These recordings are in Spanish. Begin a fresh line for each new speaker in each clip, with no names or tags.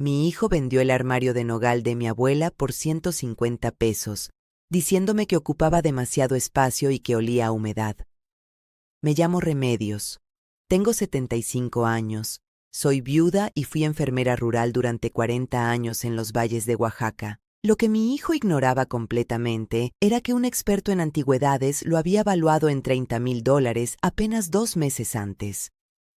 mi hijo vendió el armario de nogal de mi abuela por 150 pesos, diciéndome que ocupaba demasiado espacio y que olía a humedad. Me llamo Remedios. Tengo 75 años. Soy viuda y fui enfermera rural durante 40 años en los valles de Oaxaca. Lo que mi hijo ignoraba completamente era que un experto en antigüedades lo había valuado en $30,000 apenas 2 meses antes.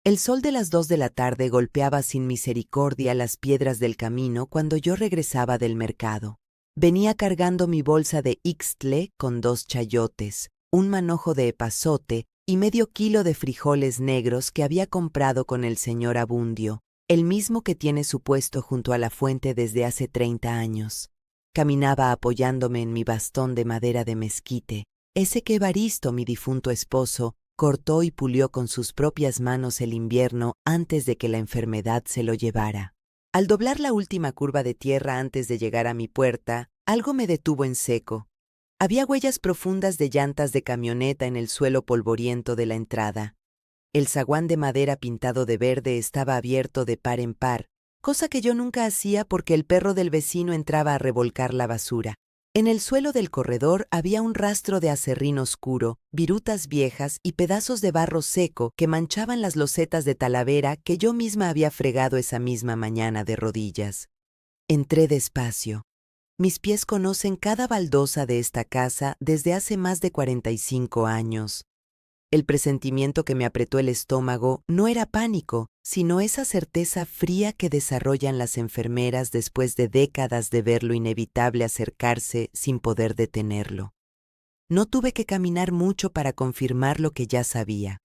El sol de las 2 de la tarde golpeaba sin misericordia las piedras del camino cuando yo regresaba del mercado. Venía cargando mi bolsa de ixtle con 2 chayotes, un manojo de epazote y medio kilo de frijoles negros que había comprado con el señor Abundio, el mismo que tiene su puesto junto a la fuente desde hace 30 años. Caminaba apoyándome en mi bastón de madera de mezquite, ese que Evaristo, mi difunto esposo, cortó y pulió con sus propias manos el invierno antes de que la enfermedad se lo llevara. Al doblar la última curva de tierra antes de llegar a mi puerta, algo me detuvo en seco. Había huellas profundas de llantas de camioneta en el suelo polvoriento de la entrada. El zaguán de madera pintado de verde estaba abierto de par en par, cosa que yo nunca hacía porque el perro del vecino entraba a revolcar la basura. En el suelo del corredor había un rastro de aserrín oscuro, virutas viejas y pedazos de barro seco que manchaban las losetas de talavera que yo misma había fregado esa misma mañana de rodillas. Entré despacio. Mis pies conocen cada baldosa de esta casa desde hace más de 45 años. El presentimiento que me apretó el estómago no era pánico, sino esa certeza fría que desarrollan las enfermeras después de décadas de ver lo inevitable acercarse sin poder detenerlo. No tuve que caminar mucho para confirmar lo que ya sabía.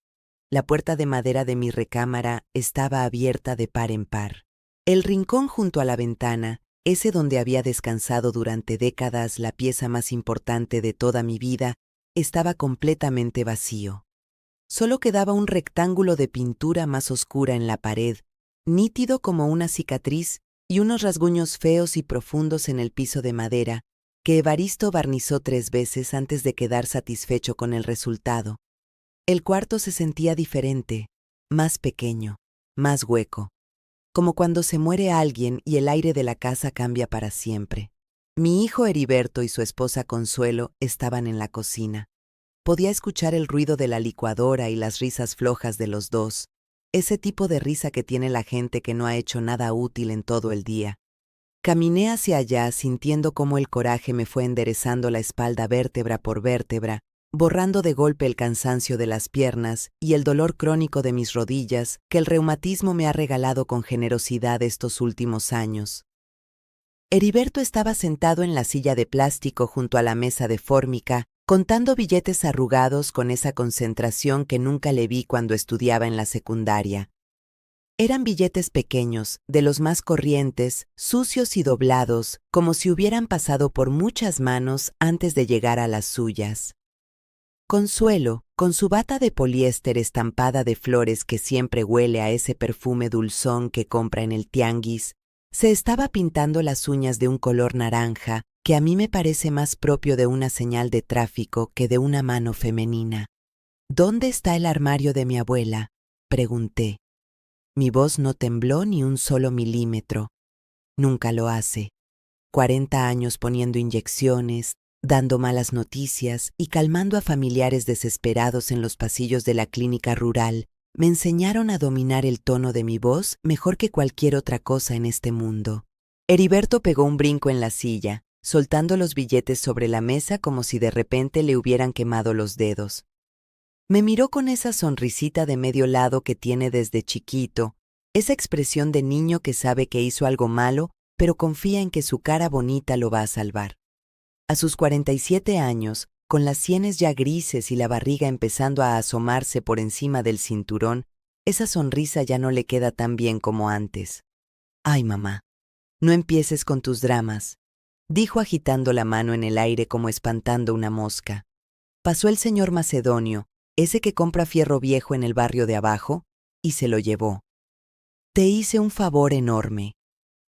La puerta de madera de mi recámara estaba abierta de par en par. El rincón junto a la ventana, ese donde había descansado durante décadas la pieza más importante de toda mi vida, estaba completamente vacío. Solo quedaba un rectángulo de pintura más oscura en la pared, nítido como una cicatriz, y unos rasguños feos y profundos en el piso de madera, que Evaristo barnizó 3 veces antes de quedar satisfecho con el resultado. El cuarto se sentía diferente, más pequeño, más hueco, como cuando se muere alguien y el aire de la casa cambia para siempre. Mi hijo Heriberto y su esposa Consuelo estaban en la cocina. Podía escuchar el ruido de la licuadora y las risas flojas de los dos, ese tipo de risa que tiene la gente que no ha hecho nada útil en todo el día. Caminé hacia allá sintiendo cómo el coraje me fue enderezando la espalda vértebra por vértebra, borrando de golpe el cansancio de las piernas y el dolor crónico de mis rodillas que el reumatismo me ha regalado con generosidad estos últimos años. Heriberto estaba sentado en la silla de plástico junto a la mesa de fórmica, contando billetes arrugados con esa concentración que nunca le vi cuando estudiaba en la secundaria. Eran billetes pequeños, de los más corrientes, sucios y doblados, como si hubieran pasado por muchas manos antes de llegar a las suyas. Consuelo, con su bata de poliéster estampada de flores que siempre huele a ese perfume dulzón que compra en el tianguis, se estaba pintando las uñas de un color naranja que a mí me parece más propio de una señal de tráfico que de una mano femenina. ¿Dónde está el armario de mi abuela?, pregunté. Mi voz no tembló ni un solo milímetro. Nunca lo hace. 40 años poniendo inyecciones, dando malas noticias y calmando a familiares desesperados en los pasillos de la clínica rural, me enseñaron a dominar el tono de mi voz mejor que cualquier otra cosa en este mundo. Heriberto pegó un brinco en la silla, soltando los billetes sobre la mesa como si de repente le hubieran quemado los dedos. Me miró con esa sonrisita de medio lado que tiene desde chiquito, esa expresión de niño que sabe que hizo algo malo, pero confía en que su cara bonita lo va a salvar. A sus 47 años, con las sienes ya grises y la barriga empezando a asomarse por encima del cinturón, esa sonrisa ya no le queda tan bien como antes. «Ay, mamá, no empieces con tus dramas», dijo agitando la mano en el aire como espantando una mosca. Pasó el señor Macedonio, ese que compra fierro viejo en el barrio de abajo, y se lo llevó. Te hice un favor enorme.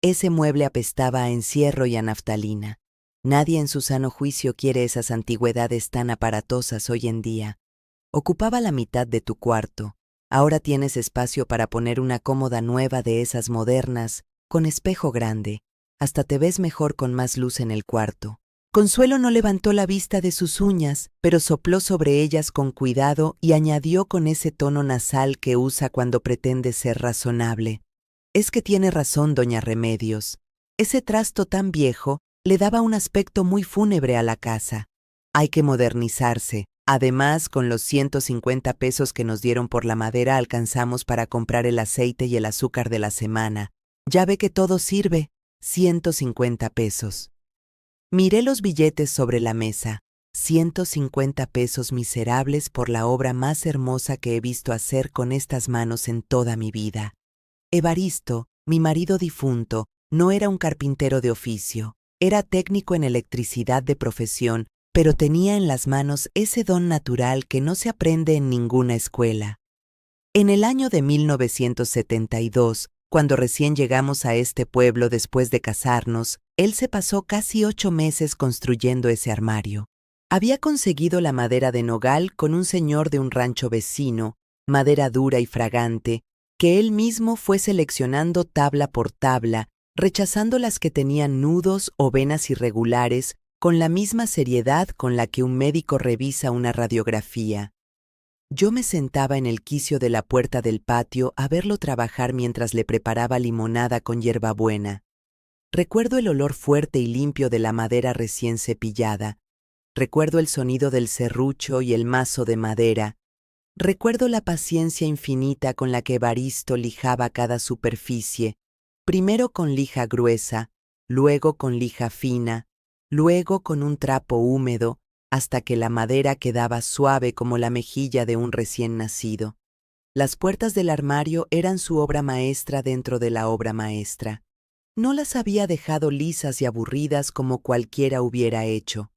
Ese mueble apestaba a encierro y a naftalina. Nadie en su sano juicio quiere esas antigüedades tan aparatosas hoy en día. Ocupaba la mitad de tu cuarto. Ahora tienes espacio para poner una cómoda nueva de esas modernas, con espejo grande. Hasta te ves mejor con más luz en el cuarto. Consuelo no levantó la vista de sus uñas, pero sopló sobre ellas con cuidado y añadió con ese tono nasal que usa cuando pretende ser razonable. Es que tiene razón, doña Remedios. Ese trasto tan viejo le daba un aspecto muy fúnebre a la casa. Hay que modernizarse. Además, con los 150 pesos que nos dieron por la madera alcanzamos para comprar el aceite y el azúcar de la semana. Ya ve que todo sirve. 150 pesos. Miré los billetes sobre la mesa. 150 pesos miserables por la obra más hermosa que he visto hacer con estas manos en toda mi vida. Evaristo, mi marido difunto, no era un carpintero de oficio. Era técnico en electricidad de profesión, pero tenía en las manos ese don natural que no se aprende en ninguna escuela. En el año de 1972, cuando recién llegamos a este pueblo después de casarnos, él se pasó casi 8 meses construyendo ese armario. Había conseguido la madera de nogal con un señor de un rancho vecino, madera dura y fragante, que él mismo fue seleccionando tabla por tabla, rechazando las que tenían nudos o venas irregulares con la misma seriedad con la que un médico revisa una radiografía. Yo me sentaba en el quicio de la puerta del patio a verlo trabajar mientras le preparaba limonada con hierbabuena. Recuerdo el olor fuerte y limpio de la madera recién cepillada. Recuerdo el sonido del serrucho y el mazo de madera. Recuerdo la paciencia infinita con la que Evaristo lijaba cada superficie, primero con lija gruesa, luego con lija fina, luego con un trapo húmedo, hasta que la madera quedaba suave como la mejilla de un recién nacido. Las puertas del armario eran su obra maestra dentro de la obra maestra. No las había dejado lisas y aburridas como cualquiera hubiera hecho.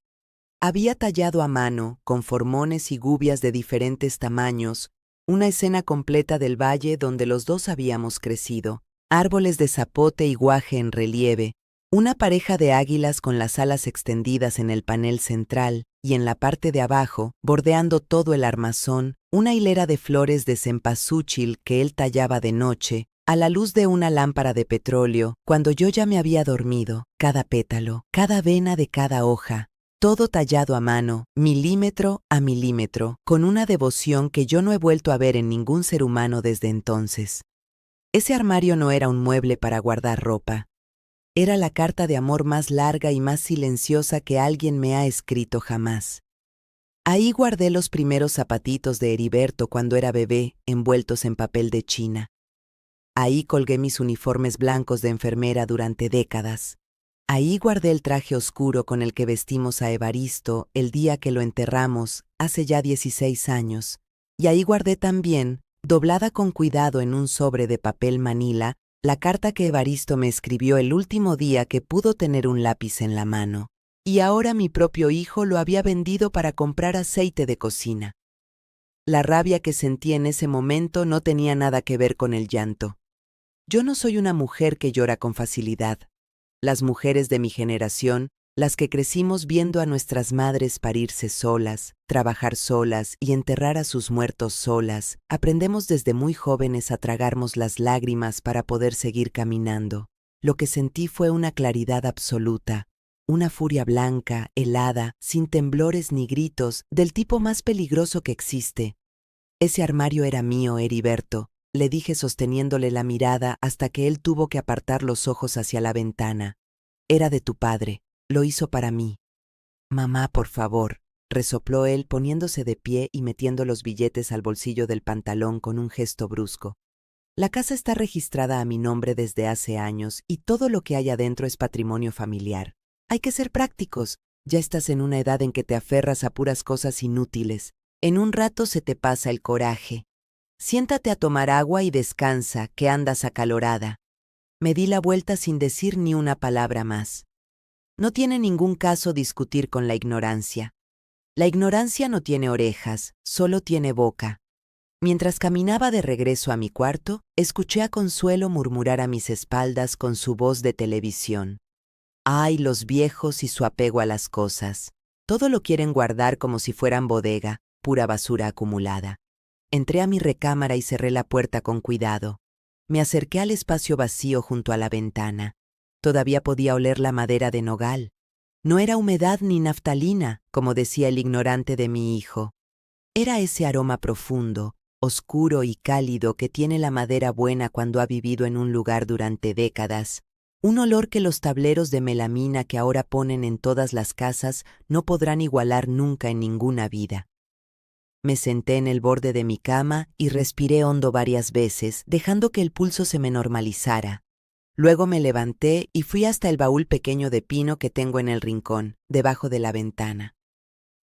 Había tallado a mano, con formones y gubias de diferentes tamaños, una escena completa del valle donde los dos habíamos crecido, árboles de zapote y guaje en relieve, una pareja de águilas con las alas extendidas en el panel central y en la parte de abajo, bordeando todo el armazón, una hilera de flores de cempasúchil que él tallaba de noche, a la luz de una lámpara de petróleo, cuando yo ya me había dormido, cada pétalo, cada vena de cada hoja, todo tallado a mano, milímetro a milímetro, con una devoción que yo no he vuelto a ver en ningún ser humano desde entonces. Ese armario no era un mueble para guardar ropa. Era la carta de amor más larga y más silenciosa que alguien me ha escrito jamás. Ahí guardé los primeros zapatitos de Heriberto cuando era bebé, envueltos en papel de China. Ahí colgué mis uniformes blancos de enfermera durante décadas. Ahí guardé el traje oscuro con el que vestimos a Evaristo el día que lo enterramos, hace ya 16 años. Y ahí guardé también, doblada con cuidado en un sobre de papel manila, la carta que Evaristo me escribió el último día que pudo tener un lápiz en la mano. Y ahora mi propio hijo lo había vendido para comprar aceite de cocina. La rabia que sentí en ese momento no tenía nada que ver con el llanto. Yo no soy una mujer que llora con facilidad. Las mujeres de mi generación, las que crecimos viendo a nuestras madres parirse solas, trabajar solas y enterrar a sus muertos solas, aprendemos desde muy jóvenes a tragarnos las lágrimas para poder seguir caminando. Lo que sentí fue una claridad absoluta, una furia blanca, helada, sin temblores ni gritos, del tipo más peligroso que existe. Ese armario era mío, Heriberto, le dije sosteniéndole la mirada hasta que él tuvo que apartar los ojos hacia la ventana. Era de tu padre, lo hizo para mí. Mamá, por favor, resopló él poniéndose de pie y metiendo los billetes al bolsillo del pantalón con un gesto brusco. La casa está registrada a mi nombre desde hace años y todo lo que hay adentro es patrimonio familiar. Hay que ser prácticos. Ya estás en una edad en que te aferras a puras cosas inútiles. En un rato se te pasa el coraje. Siéntate a tomar agua y descansa, que andas acalorada. Me di la vuelta sin decir ni una palabra más. No tiene ningún caso discutir con la ignorancia. La ignorancia no tiene orejas, solo tiene boca. Mientras caminaba de regreso a mi cuarto, escuché a Consuelo murmurar a mis espaldas con su voz de televisión. ¡Ay, los viejos y su apego a las cosas! Todo lo quieren guardar como si fueran bodega, pura basura acumulada. Entré a mi recámara y cerré la puerta con cuidado. Me acerqué al espacio vacío junto a la ventana. Todavía podía oler la madera de nogal. No era humedad ni naftalina, como decía el ignorante de mi hijo. Era ese aroma profundo, oscuro y cálido que tiene la madera buena cuando ha vivido en un lugar durante décadas. Un olor que los tableros de melamina que ahora ponen en todas las casas no podrán igualar nunca en ninguna vida. Me senté en el borde de mi cama y respiré hondo varias veces, dejando que el pulso se me normalizara. Luego me levanté y fui hasta el baúl pequeño de pino que tengo en el rincón, debajo de la ventana.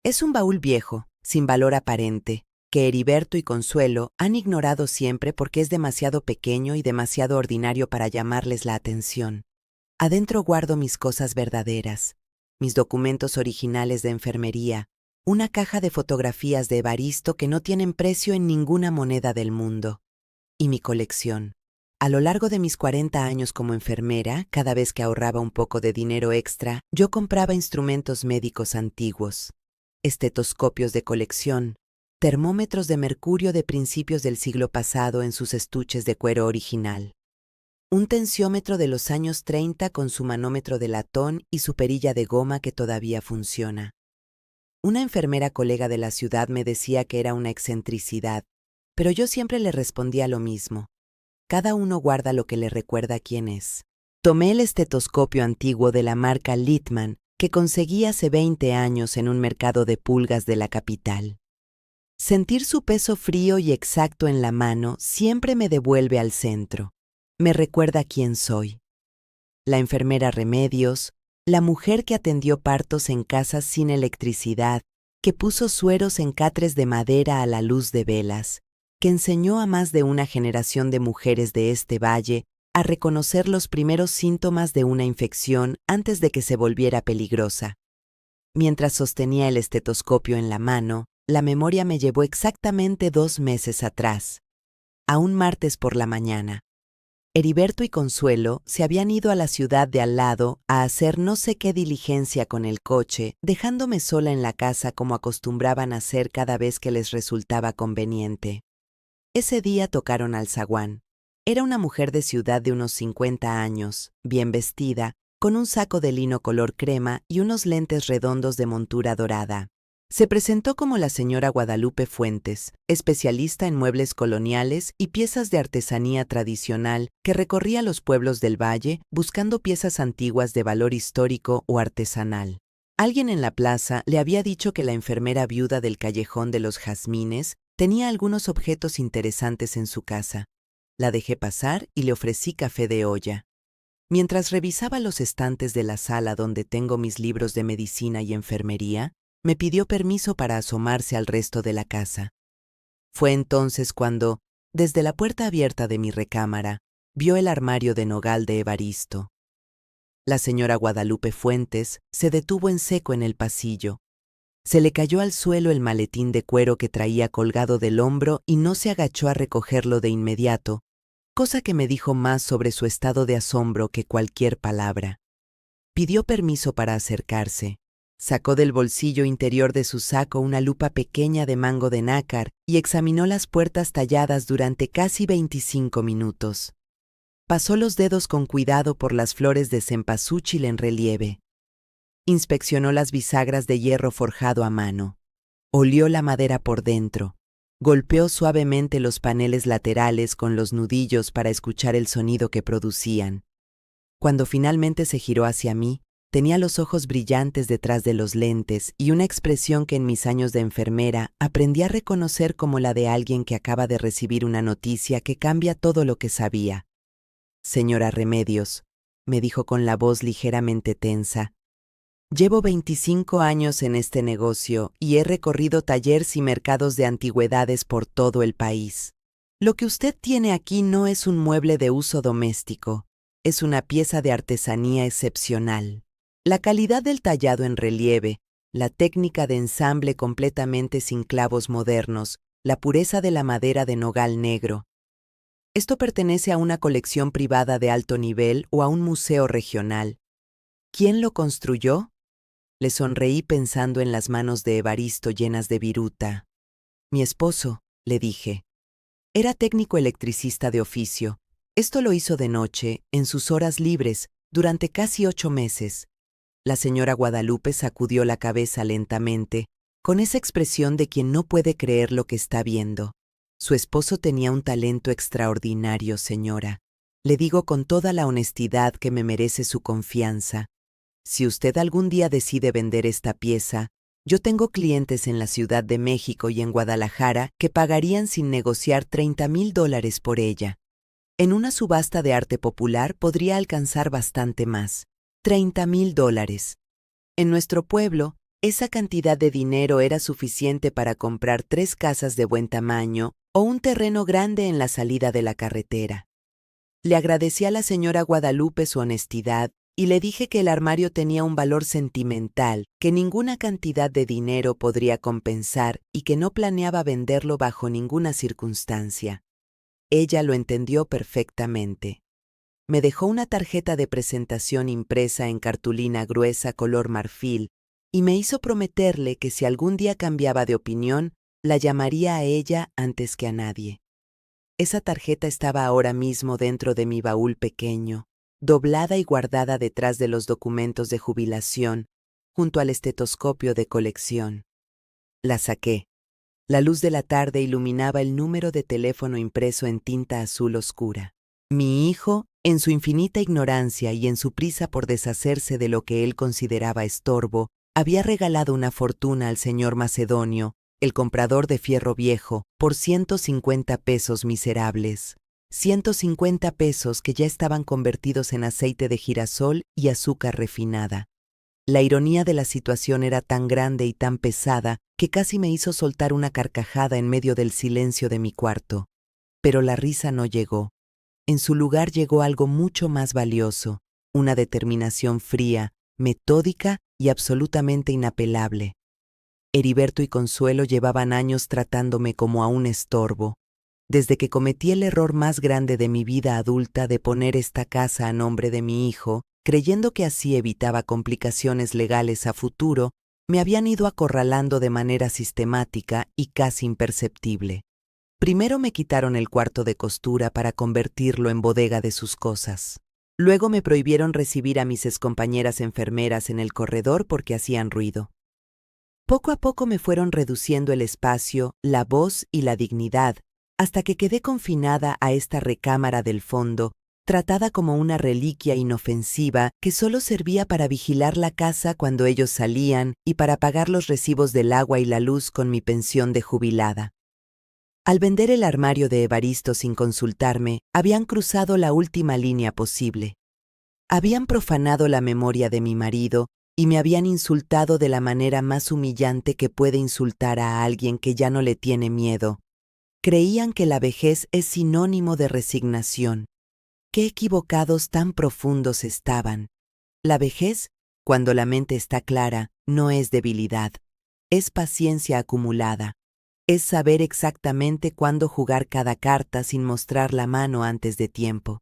Es un baúl viejo, sin valor aparente, que Heriberto y Consuelo han ignorado siempre porque es demasiado pequeño y demasiado ordinario para llamarles la atención. Adentro guardo mis cosas verdaderas, mis documentos originales de enfermería, una caja de fotografías de Evaristo que no tienen precio en ninguna moneda del mundo, y mi colección. A lo largo de mis 40 años como enfermera, cada vez que ahorraba un poco de dinero extra, yo compraba instrumentos médicos antiguos, estetoscopios de colección, termómetros de mercurio de principios del siglo pasado en sus estuches de cuero original, un tensiómetro de los años 30 con su manómetro de latón y su perilla de goma que todavía funciona. Una enfermera colega de la ciudad me decía que era una excentricidad, pero yo siempre le respondía lo mismo. Cada uno guarda lo que le recuerda quién es. Tomé el estetoscopio antiguo de la marca Littmann que conseguí hace 20 años en un mercado de pulgas de la capital. Sentir su peso frío y exacto en la mano siempre me devuelve al centro. Me recuerda quién soy. La enfermera Remedios, la mujer que atendió partos en casas sin electricidad, que puso sueros en catres de madera a la luz de velas, que enseñó a más de una generación de mujeres de este valle a reconocer los primeros síntomas de una infección antes de que se volviera peligrosa. Mientras sostenía el estetoscopio en la mano, la memoria me llevó exactamente 2 meses atrás, a un martes por la mañana. Heriberto y Consuelo se habían ido a la ciudad de al lado a hacer no sé qué diligencia con el coche, dejándome sola en la casa como acostumbraban a hacer cada vez que les resultaba conveniente. Ese día tocaron al zaguán. Era una mujer de ciudad de unos 50 años, bien vestida, con un saco de lino color crema y unos lentes redondos de montura dorada. Se presentó como la señora Guadalupe Fuentes, especialista en muebles coloniales y piezas de artesanía tradicional que recorría los pueblos del valle buscando piezas antiguas de valor histórico o artesanal. Alguien en la plaza le había dicho que la enfermera viuda del Callejón de los Jazmines tenía algunos objetos interesantes en su casa. La dejé pasar y le ofrecí café de olla. Mientras revisaba los estantes de la sala donde tengo mis libros de medicina y enfermería, me pidió permiso para asomarse al resto de la casa. Fue entonces cuando, desde la puerta abierta de mi recámara, vio el armario de nogal de Evaristo. La señora Guadalupe Fuentes se detuvo en seco en el pasillo. Se le cayó al suelo el maletín de cuero que traía colgado del hombro y no se agachó a recogerlo de inmediato, cosa que me dijo más sobre su estado de asombro que cualquier palabra. Pidió permiso para acercarse. Sacó del bolsillo interior de su saco una lupa pequeña de mango de nácar y examinó las puertas talladas durante casi 25 minutos. Pasó los dedos con cuidado por las flores de cempasúchil en relieve. Inspeccionó las bisagras de hierro forjado a mano. Olió la madera por dentro. Golpeó suavemente los paneles laterales con los nudillos para escuchar el sonido que producían. Cuando finalmente se giró hacia mí, tenía los ojos brillantes detrás de los lentes y una expresión que en mis años de enfermera aprendí a reconocer como la de alguien que acaba de recibir una noticia que cambia todo lo que sabía. «Señora Remedios», me dijo con la voz ligeramente tensa, «llevo 25 años en este negocio y he recorrido talleres y mercados de antigüedades por todo el país. Lo que usted tiene aquí no es un mueble de uso doméstico, es una pieza de artesanía excepcional. La calidad del tallado en relieve, la técnica de ensamble completamente sin clavos modernos, la pureza de la madera de nogal negro. Esto pertenece a una colección privada de alto nivel o a un museo regional. ¿Quién lo construyó?». Le sonreí pensando en las manos de Evaristo llenas de viruta. «Mi esposo», le dije. Era técnico electricista de oficio, Esto lo hizo de noche, en sus horas libres, durante casi 8 meses. La señora Guadalupe sacudió la cabeza lentamente, con esa expresión de quien no puede creer lo que está viendo. Su esposo tenía un talento extraordinario, señora. Le digo con toda la honestidad que me merece su confianza. Si usted algún día decide vender esta pieza, yo tengo clientes en la Ciudad de México y en Guadalajara que pagarían sin negociar $30,000 por ella. En una subasta de arte popular podría alcanzar bastante más, $30,000. En nuestro pueblo, esa cantidad de dinero era suficiente para comprar 3 casas de buen tamaño o un terreno grande en la salida de la carretera. Le agradecí a la señora Guadalupe su honestidad y le dije que el armario tenía un valor sentimental que ninguna cantidad de dinero podría compensar y que no planeaba venderlo bajo ninguna circunstancia. Ella lo entendió perfectamente. Me dejó una tarjeta de presentación impresa en cartulina gruesa color marfil y me hizo prometerle que si algún día cambiaba de opinión, la llamaría a ella antes que a nadie. Esa tarjeta estaba ahora mismo dentro de mi baúl pequeño, doblada y guardada detrás de los documentos de jubilación, junto al estetoscopio de colección. La saqué. La luz de la tarde iluminaba el número de teléfono impreso en tinta azul oscura. Mi hijo, en su infinita ignorancia y en su prisa por deshacerse de lo que él consideraba estorbo, había regalado una fortuna al señor Macedonio, el comprador de fierro viejo, por 150 pesos miserables. 150 pesos que ya estaban convertidos en aceite de girasol y azúcar refinada. La ironía de la situación era tan grande y tan pesada que casi me hizo soltar una carcajada en medio del silencio de mi cuarto. Pero la risa no llegó. En su lugar llegó algo mucho más valioso, una determinación fría, metódica y absolutamente inapelable. Heriberto y Consuelo llevaban años tratándome como a un estorbo. Desde que cometí el error más grande de mi vida adulta de poner esta casa a nombre de mi hijo, creyendo que así evitaba complicaciones legales a futuro, me habían ido acorralando de manera sistemática y casi imperceptible. Primero me quitaron el cuarto de costura para convertirlo en bodega de sus cosas. Luego me prohibieron recibir a mis excompañeras enfermeras en el corredor porque hacían ruido. Poco a poco me fueron reduciendo el espacio, la voz y la dignidad, hasta que quedé confinada a esta recámara del fondo, tratada como una reliquia inofensiva que solo servía para vigilar la casa cuando ellos salían y para pagar los recibos del agua y la luz con mi pensión de jubilada. Al vender el armario de Evaristo sin consultarme, habían cruzado la última línea posible. Habían profanado la memoria de mi marido y me habían insultado de la manera más humillante que puede insultar a alguien que ya no le tiene miedo. Creían que la vejez es sinónimo de resignación. Qué equivocados tan profundos estaban. La vejez, cuando la mente está clara, no es debilidad, es paciencia acumulada. Es saber exactamente cuándo jugar cada carta sin mostrar la mano antes de tiempo.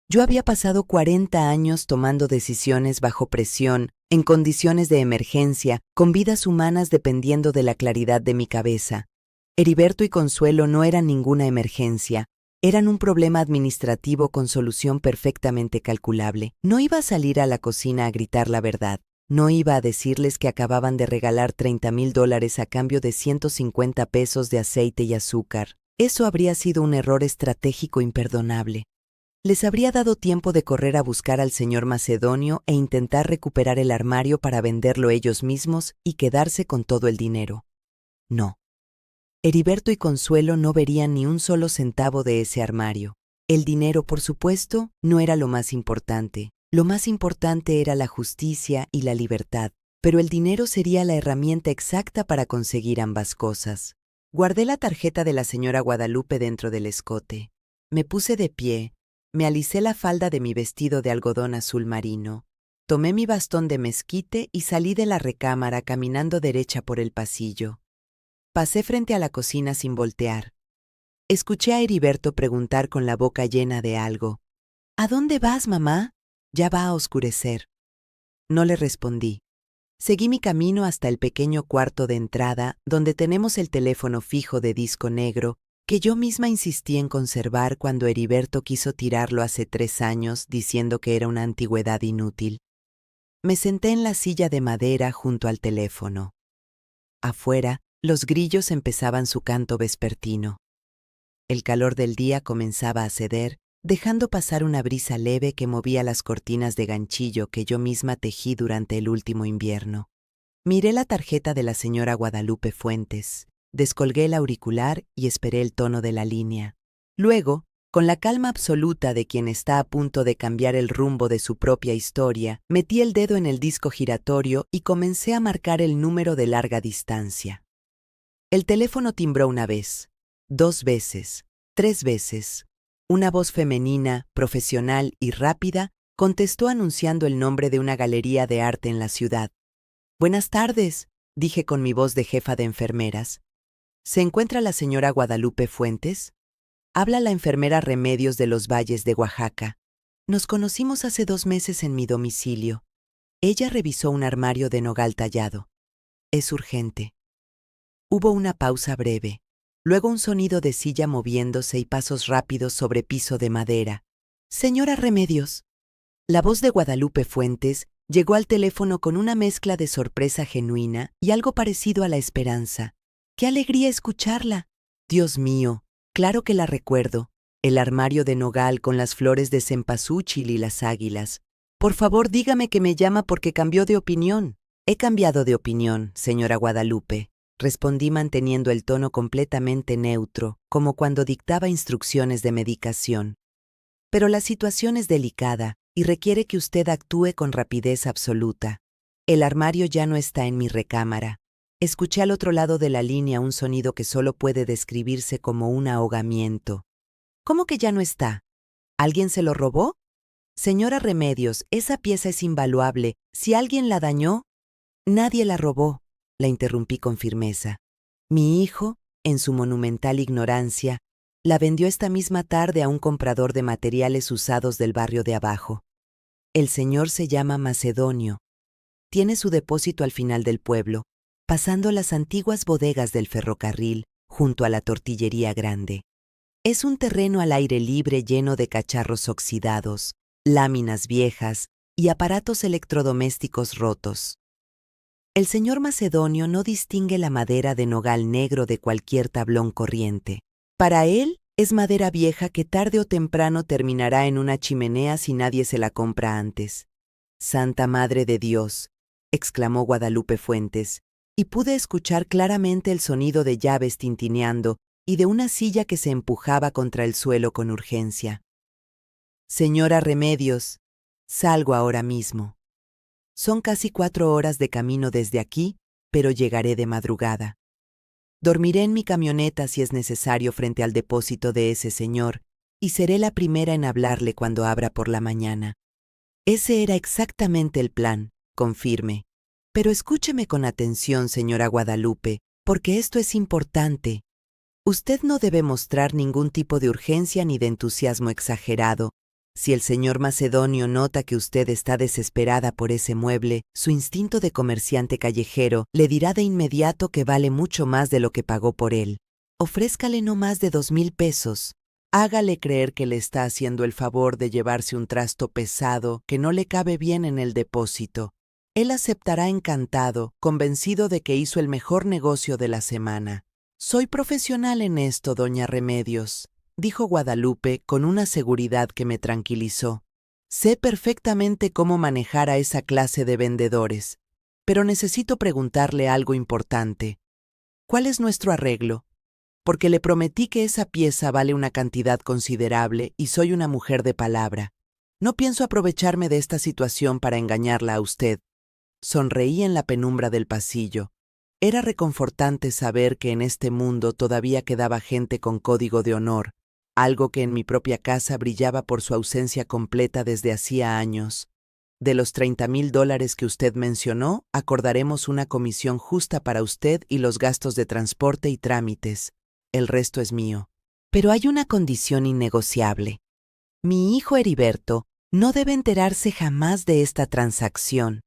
Yo había pasado 40 años tomando decisiones bajo presión, en condiciones de emergencia, con vidas humanas dependiendo de la claridad de mi cabeza. Heriberto y Consuelo no eran ninguna emergencia, eran un problema administrativo con solución perfectamente calculable. No iba a salir a la cocina a gritar la verdad. No iba a decirles que acababan de regalar $30,000 a cambio de 150 pesos de aceite y azúcar. Eso habría sido un error estratégico imperdonable. Les habría dado tiempo de correr a buscar al señor Macedonio e intentar recuperar el armario para venderlo ellos mismos y quedarse con todo el dinero. No. Heriberto y Consuelo no verían ni un solo centavo de ese armario. El dinero, por supuesto, no era lo más importante. Lo más importante era la justicia y la libertad, pero el dinero sería la herramienta exacta para conseguir ambas cosas. Guardé la tarjeta de la señora Guadalupe dentro del escote. Me puse de pie, me alisé la falda de mi vestido de algodón azul marino, tomé mi bastón de mezquite y salí de la recámara caminando derecha por el pasillo. Pasé frente a la cocina sin voltear. Escuché a Heriberto preguntar con la boca llena de algo. ¿A dónde vas, mamá? Ya va a oscurecer. No le respondí. Seguí mi camino hasta el pequeño cuarto de entrada, donde tenemos el teléfono fijo de disco negro, que yo misma insistí en conservar cuando Heriberto quiso tirarlo hace 3 años diciendo que era una antigüedad inútil. Me senté en la silla de madera junto al teléfono. Afuera, los grillos empezaban su canto vespertino. El calor del día comenzaba a ceder, dejando pasar una brisa leve que movía las cortinas de ganchillo que yo misma tejí durante el último invierno. Miré la tarjeta de la señora Guadalupe Fuentes, descolgué el auricular y esperé el tono de la línea. Luego, con la calma absoluta de quien está a punto de cambiar el rumbo de su propia historia, metí el dedo en el disco giratorio y comencé a marcar el número de larga distancia. El teléfono timbró una vez, 2 veces, 3 veces. Una voz femenina, profesional y rápida contestó anunciando el nombre de una galería de arte en la ciudad. «Buenas tardes», dije con mi voz de jefa de enfermeras. «¿Se encuentra la señora Guadalupe Fuentes?» Habla la enfermera Remedios de los Valles de Oaxaca. Nos conocimos hace 2 meses en mi domicilio. Ella revisó un armario de nogal tallado. Es urgente. Hubo una pausa breve. Luego un sonido de silla moviéndose y pasos rápidos sobre piso de madera. «Señora Remedios». La voz de Guadalupe Fuentes llegó al teléfono con una mezcla de sorpresa genuina y algo parecido a la esperanza. ¡Qué alegría escucharla! Dios mío, claro que la recuerdo. El armario de nogal con las flores de cempasúchil y las águilas. Por favor, dígame que me llama porque cambió de opinión. He cambiado de opinión, señora Guadalupe. Respondí manteniendo el tono completamente neutro, como cuando dictaba instrucciones de medicación. Pero la situación es delicada y requiere que usted actúe con rapidez absoluta. El armario ya no está en mi recámara. Escuché al otro lado de la línea un sonido que solo puede describirse como un ahogamiento. ¿Cómo que ya no está? ¿Alguien se lo robó? Señora Remedios, esa pieza es invaluable. Si alguien la dañó, nadie la robó. La interrumpí con firmeza. Mi hijo, en su monumental ignorancia, la vendió esta misma tarde a un comprador de materiales usados del barrio de abajo. El señor se llama Macedonio. Tiene su depósito al final del pueblo, pasando las antiguas bodegas del ferrocarril junto a la tortillería grande. Es un terreno al aire libre lleno de cacharros oxidados, láminas viejas y aparatos electrodomésticos rotos. El señor Macedonio no distingue la madera de nogal negro de cualquier tablón corriente. Para él, es madera vieja que tarde o temprano terminará en una chimenea si nadie se la compra antes. «Santa Madre de Dios», exclamó Guadalupe Fuentes, y pude escuchar claramente el sonido de llaves tintineando y de una silla que se empujaba contra el suelo con urgencia. «Señora Remedios, salgo ahora mismo. Son casi 4 horas de camino desde aquí, pero llegaré de madrugada. Dormiré en mi camioneta si es necesario frente al depósito de ese señor y seré la primera en hablarle cuando abra por la mañana». Ese era exactamente el plan, confirme. Pero escúcheme con atención, señora Guadalupe, porque esto es importante. Usted no debe mostrar ningún tipo de urgencia ni de entusiasmo exagerado. Si el señor Macedonio nota que usted está desesperada por ese mueble, su instinto de comerciante callejero le dirá de inmediato que vale mucho más de lo que pagó por él. Ofrézcale no más de 2,000 pesos. Hágale creer que le está haciendo el favor de llevarse un trasto pesado que no le cabe bien en el depósito. Él aceptará encantado, convencido de que hizo el mejor negocio de la semana. «Soy profesional en esto, doña Remedios», dijo Guadalupe con una seguridad que me tranquilizó. «Sé perfectamente cómo manejar a esa clase de vendedores, pero necesito preguntarle algo importante. ¿Cuál es nuestro arreglo? Porque le prometí que esa pieza vale una cantidad considerable y soy una mujer de palabra. No pienso aprovecharme de esta situación para engañarla a usted». Sonreí en la penumbra del pasillo. Era reconfortante saber que en este mundo todavía quedaba gente con código de honor, algo que en mi propia casa brillaba por su ausencia completa desde hacía años. De los $30,000 que usted mencionó, acordaremos una comisión justa para usted y los gastos de transporte y trámites. El resto es mío. Pero hay una condición innegociable. Mi hijo Heriberto no debe enterarse jamás de esta transacción.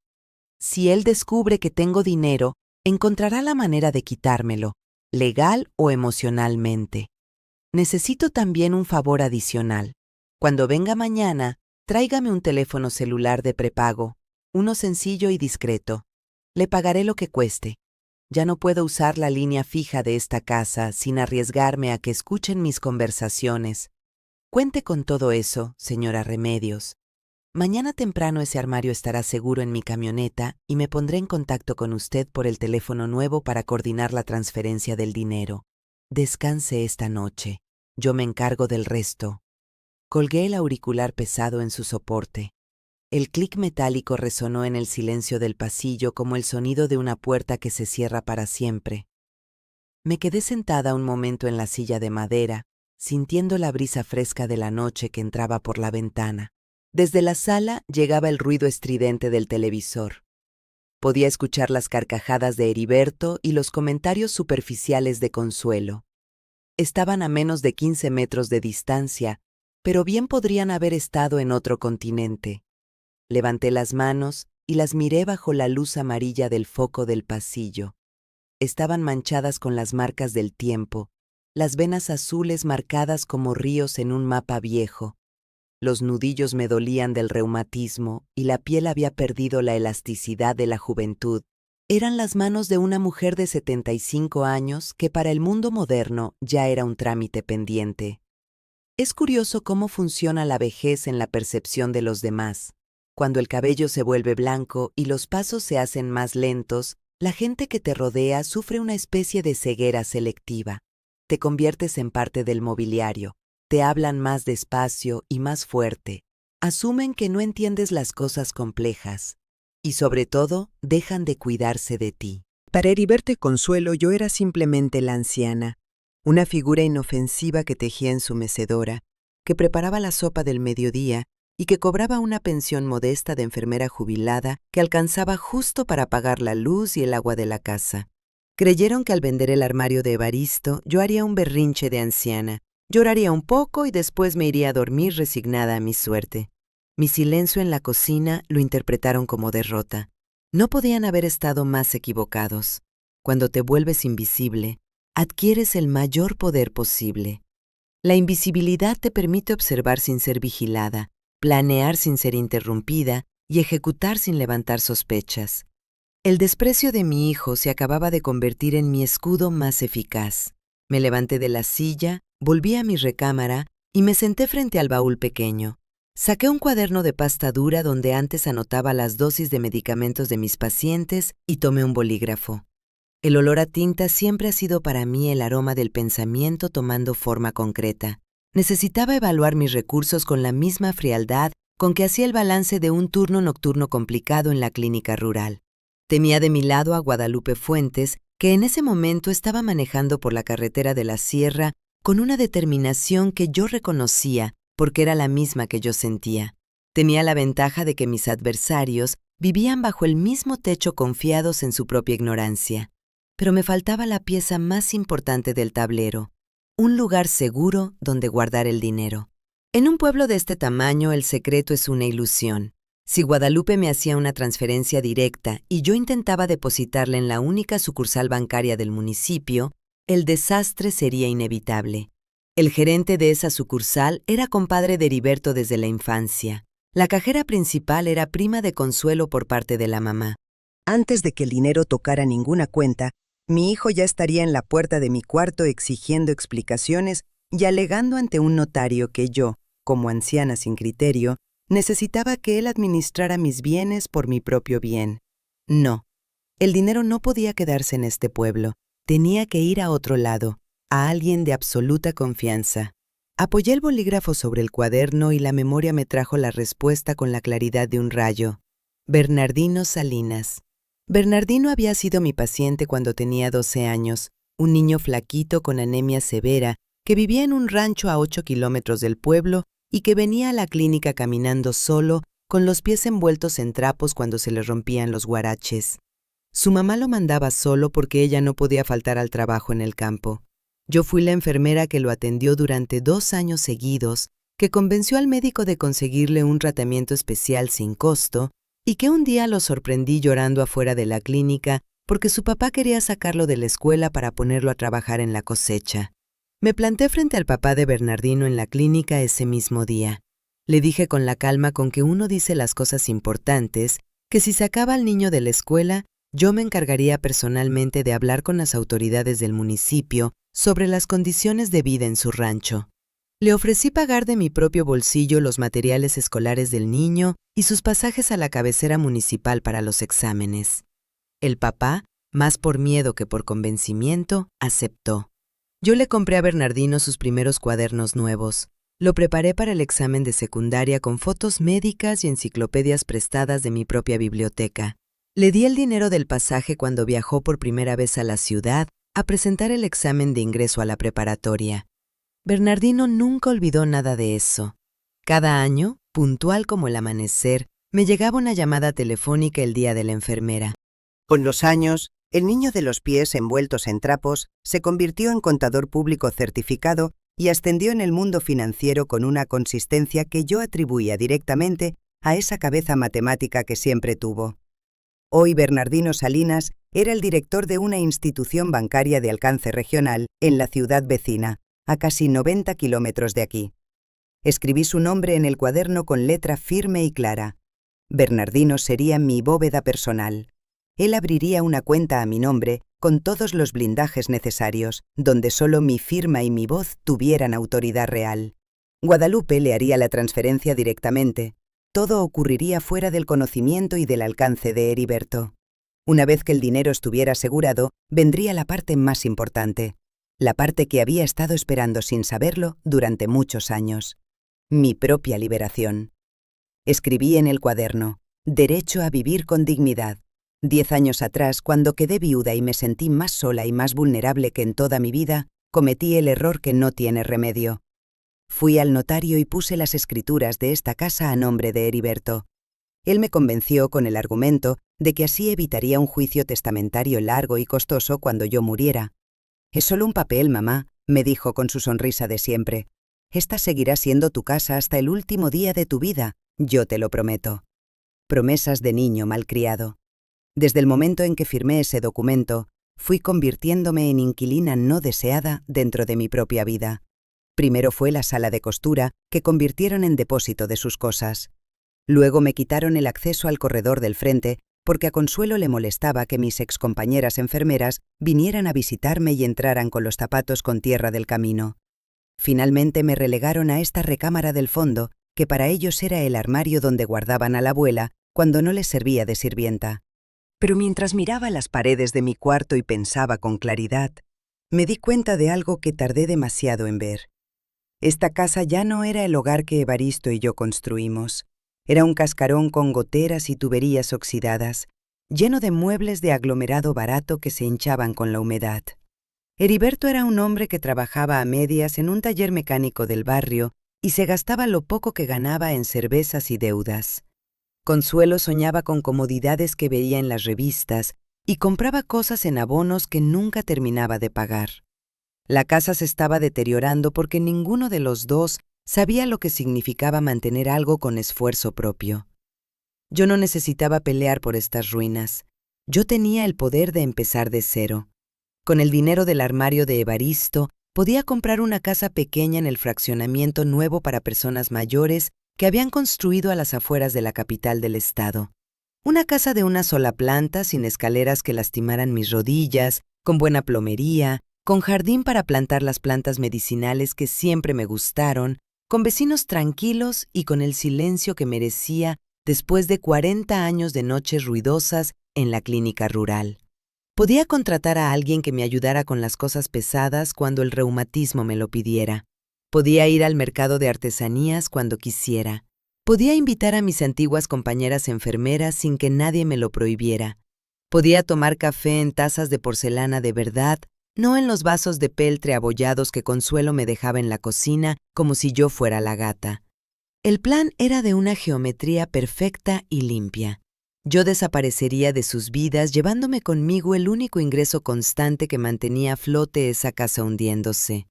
Si él descubre que tengo dinero, encontrará la manera de quitármelo, legal o emocionalmente. Necesito también un favor adicional. Cuando venga mañana, tráigame un teléfono celular de prepago, uno sencillo y discreto. Le pagaré lo que cueste. Ya no puedo usar la línea fija de esta casa sin arriesgarme a que escuchen mis conversaciones. Cuente con todo eso, señora Remedios. Mañana temprano ese armario estará seguro en mi camioneta y me pondré en contacto con usted por el teléfono nuevo para coordinar la transferencia del dinero. Descanse esta noche. Yo me encargo del resto. Colgué el auricular pesado en su soporte. El clic metálico resonó en el silencio del pasillo como el sonido de una puerta que se cierra para siempre. Me quedé sentada un momento en la silla de madera, sintiendo la brisa fresca de la noche que entraba por la ventana. Desde la sala llegaba el ruido estridente del televisor. Podía escuchar las carcajadas de Heriberto y los comentarios superficiales de Consuelo. Estaban a menos de 15 metros de distancia, pero bien podrían haber estado en otro continente. Levanté las manos y las miré bajo la luz amarilla del foco del pasillo. Estaban manchadas con las marcas del tiempo, las venas azules marcadas como ríos en un mapa viejo. Los nudillos me dolían del reumatismo y la piel había perdido la elasticidad de la juventud. Eran las manos de una mujer de 75 años que para el mundo moderno ya era un trámite pendiente. Es curioso cómo funciona la vejez en la percepción de los demás. Cuando el cabello se vuelve blanco y los pasos se hacen más lentos, la gente que te rodea sufre una especie de ceguera selectiva. Te conviertes en parte del mobiliario. Te hablan más despacio y más fuerte. Asumen que no entiendes las cosas complejas. Y sobre todo, dejan de cuidarse de ti.
Para Heriberto y Consuelo yo era simplemente la anciana, una figura inofensiva que tejía en su mecedora, que preparaba la sopa del mediodía y que cobraba una pensión modesta de enfermera jubilada que alcanzaba justo para pagar la luz y el agua de la casa. Creyeron que al vender el armario de Evaristo yo haría un berrinche de anciana, lloraría un poco y después me iría a dormir resignada a mi suerte. Mi silencio en la cocina lo interpretaron como derrota. No podían haber estado más equivocados. Cuando te vuelves invisible, adquieres el mayor poder posible. La invisibilidad te permite observar sin ser vigilada, planear sin ser interrumpida y ejecutar sin levantar sospechas. El desprecio de mi hijo se acababa de convertir en mi escudo más eficaz. Me levanté de la silla, volví a mi recámara y me senté frente al baúl pequeño. Saqué un cuaderno de pasta dura donde antes anotaba las dosis de medicamentos de mis pacientes y tomé un bolígrafo. El olor a tinta siempre ha sido para mí el aroma del pensamiento tomando forma concreta. Necesitaba evaluar mis recursos con la misma frialdad con que hacía el balance de un turno nocturno complicado en la clínica rural. Tenía de mi lado a Guadalupe Fuentes, que en ese momento estaba manejando por la carretera de la sierra con una determinación que yo reconocía porque era la misma que yo sentía. Tenía la ventaja de que mis adversarios vivían bajo el mismo techo confiados en su propia ignorancia. Pero me faltaba la pieza más importante del tablero, un lugar seguro donde guardar el dinero. En un pueblo de este tamaño, el secreto es una ilusión. Si Guadalupe me hacía una transferencia directa y yo intentaba depositarla en la única sucursal bancaria del municipio, el desastre sería inevitable. El gerente de esa sucursal era compadre de Heriberto desde la infancia. La cajera principal era prima de Consuelo por parte de la mamá. Antes de que el dinero tocara ninguna cuenta, mi hijo ya estaría en la puerta de mi cuarto exigiendo explicaciones y alegando ante un notario que yo, como anciana sin criterio, necesitaba que él administrara mis bienes por mi propio bien. No, el dinero no podía quedarse en este pueblo. Tenía que ir a otro lado, a alguien de absoluta confianza. Apoyé el bolígrafo sobre el cuaderno y la memoria me trajo la respuesta con la claridad de un rayo. Bernardino Salinas. Bernardino había sido mi paciente cuando tenía 12 años, un niño flaquito con anemia severa que vivía en un rancho a 8 kilómetros del pueblo y que venía a la clínica caminando solo, con los pies envueltos en trapos cuando se le rompían los guaraches. Su mamá lo mandaba solo porque ella no podía faltar al trabajo en el campo. Yo fui la enfermera que lo atendió durante 2 años seguidos, que convenció al médico de conseguirle un tratamiento especial sin costo y que un día lo sorprendí llorando afuera de la clínica porque su papá quería sacarlo de la escuela para ponerlo a trabajar en la cosecha.
Me planté frente al papá de Bernardino en la clínica ese mismo día. Le dije con la calma con que uno dice las cosas importantes, que si sacaba al niño de la escuela, yo me encargaría personalmente de hablar con las autoridades del municipio sobre las condiciones de vida en su rancho. Le ofrecí pagar de mi propio bolsillo los materiales escolares del niño y sus pasajes a la cabecera municipal para los exámenes. El papá, más por miedo que por convencimiento, aceptó. Yo le compré a Bernardino sus primeros cuadernos nuevos. Lo preparé para el examen de secundaria con fotos médicas y enciclopedias prestadas de mi propia biblioteca. Le di el dinero del pasaje cuando viajó por primera vez a la ciudad a presentar el examen de ingreso a la preparatoria. Bernardino nunca olvidó nada de eso. Cada año, puntual como el amanecer, me llegaba una llamada telefónica el día de la enfermera.
Con los años, el niño de los pies envueltos en trapos se convirtió en contador público certificado y ascendió en el mundo financiero con una consistencia que yo atribuía directamente a esa cabeza matemática que siempre tuvo. Hoy Bernardino Salinas era el director de una institución bancaria de alcance regional en la ciudad vecina, a casi 90 kilómetros de aquí. Escribí su nombre en el cuaderno con letra firme y clara. Bernardino sería mi bóveda personal. Él abriría una cuenta a mi nombre con todos los blindajes necesarios, donde solo mi firma y mi voz tuvieran autoridad real. Guadalupe le haría la transferencia directamente. Todo ocurriría fuera del conocimiento y del alcance de Heriberto. Una vez que el dinero estuviera asegurado, vendría la parte más importante, la parte que había estado esperando sin saberlo durante muchos años. Mi propia liberación. Escribí en el cuaderno, derecho a vivir con dignidad. 10 años atrás, cuando quedé viuda y me sentí más sola y más vulnerable que en toda mi vida, cometí el error que no tiene remedio. Fui al notario y puse las escrituras de esta casa a nombre de Heriberto. Él me convenció con el argumento de que así evitaría un juicio testamentario largo y costoso cuando yo muriera. «Es solo un papel, mamá», me dijo con su sonrisa de siempre. «Esta seguirá siendo tu casa hasta el último día de tu vida, yo te lo prometo». Promesas de niño malcriado. Desde el momento en que firmé ese documento, fui convirtiéndome en inquilina no deseada dentro de mi propia vida. Primero fue la sala de costura, que convirtieron en depósito de sus cosas. Luego me quitaron el acceso al corredor del frente, porque a Consuelo le molestaba que mis excompañeras enfermeras vinieran a visitarme y entraran con los zapatos con tierra del camino. Finalmente me relegaron a esta recámara del fondo, que para ellos era el armario donde guardaban a la abuela cuando no les servía de sirvienta. Pero mientras miraba las paredes de mi cuarto y pensaba con claridad, me di cuenta de algo que tardé demasiado en ver. Esta casa ya no era el hogar que Evaristo y yo construimos. Era un cascarón con goteras y tuberías oxidadas, lleno de muebles de aglomerado barato que se hinchaban con la humedad. Heriberto era un hombre que trabajaba a medias en un taller mecánico del barrio y se gastaba lo poco que ganaba en cervezas y deudas. Consuelo soñaba con comodidades que veía en las revistas y compraba cosas en abonos que nunca terminaba de pagar. La casa se estaba deteriorando porque ninguno de los dos sabía lo que significaba mantener algo con esfuerzo propio. Yo no necesitaba pelear por estas ruinas. Yo tenía el poder de empezar de cero. Con el dinero del armario de Evaristo, podía comprar una casa pequeña en el fraccionamiento nuevo para personas mayores que habían construido a las afueras de la capital del estado. Una casa de una sola planta, sin escaleras que lastimaran mis rodillas, con buena plomería, con jardín para plantar las plantas medicinales que siempre me gustaron, con vecinos tranquilos y con el silencio que merecía después de 40 años de noches ruidosas en la clínica rural. Podía contratar a alguien que me ayudara con las cosas pesadas cuando el reumatismo me lo pidiera. Podía ir al mercado de artesanías cuando quisiera. Podía invitar a mis antiguas compañeras enfermeras sin que nadie me lo prohibiera. Podía tomar café en tazas de porcelana de verdad, no en los vasos de peltre abollados que Consuelo me dejaba en la cocina como si yo fuera la gata. El plan era de una geometría perfecta y limpia. Yo desaparecería de sus vidas llevándome conmigo el único ingreso constante que mantenía a flote esa casa hundiéndose.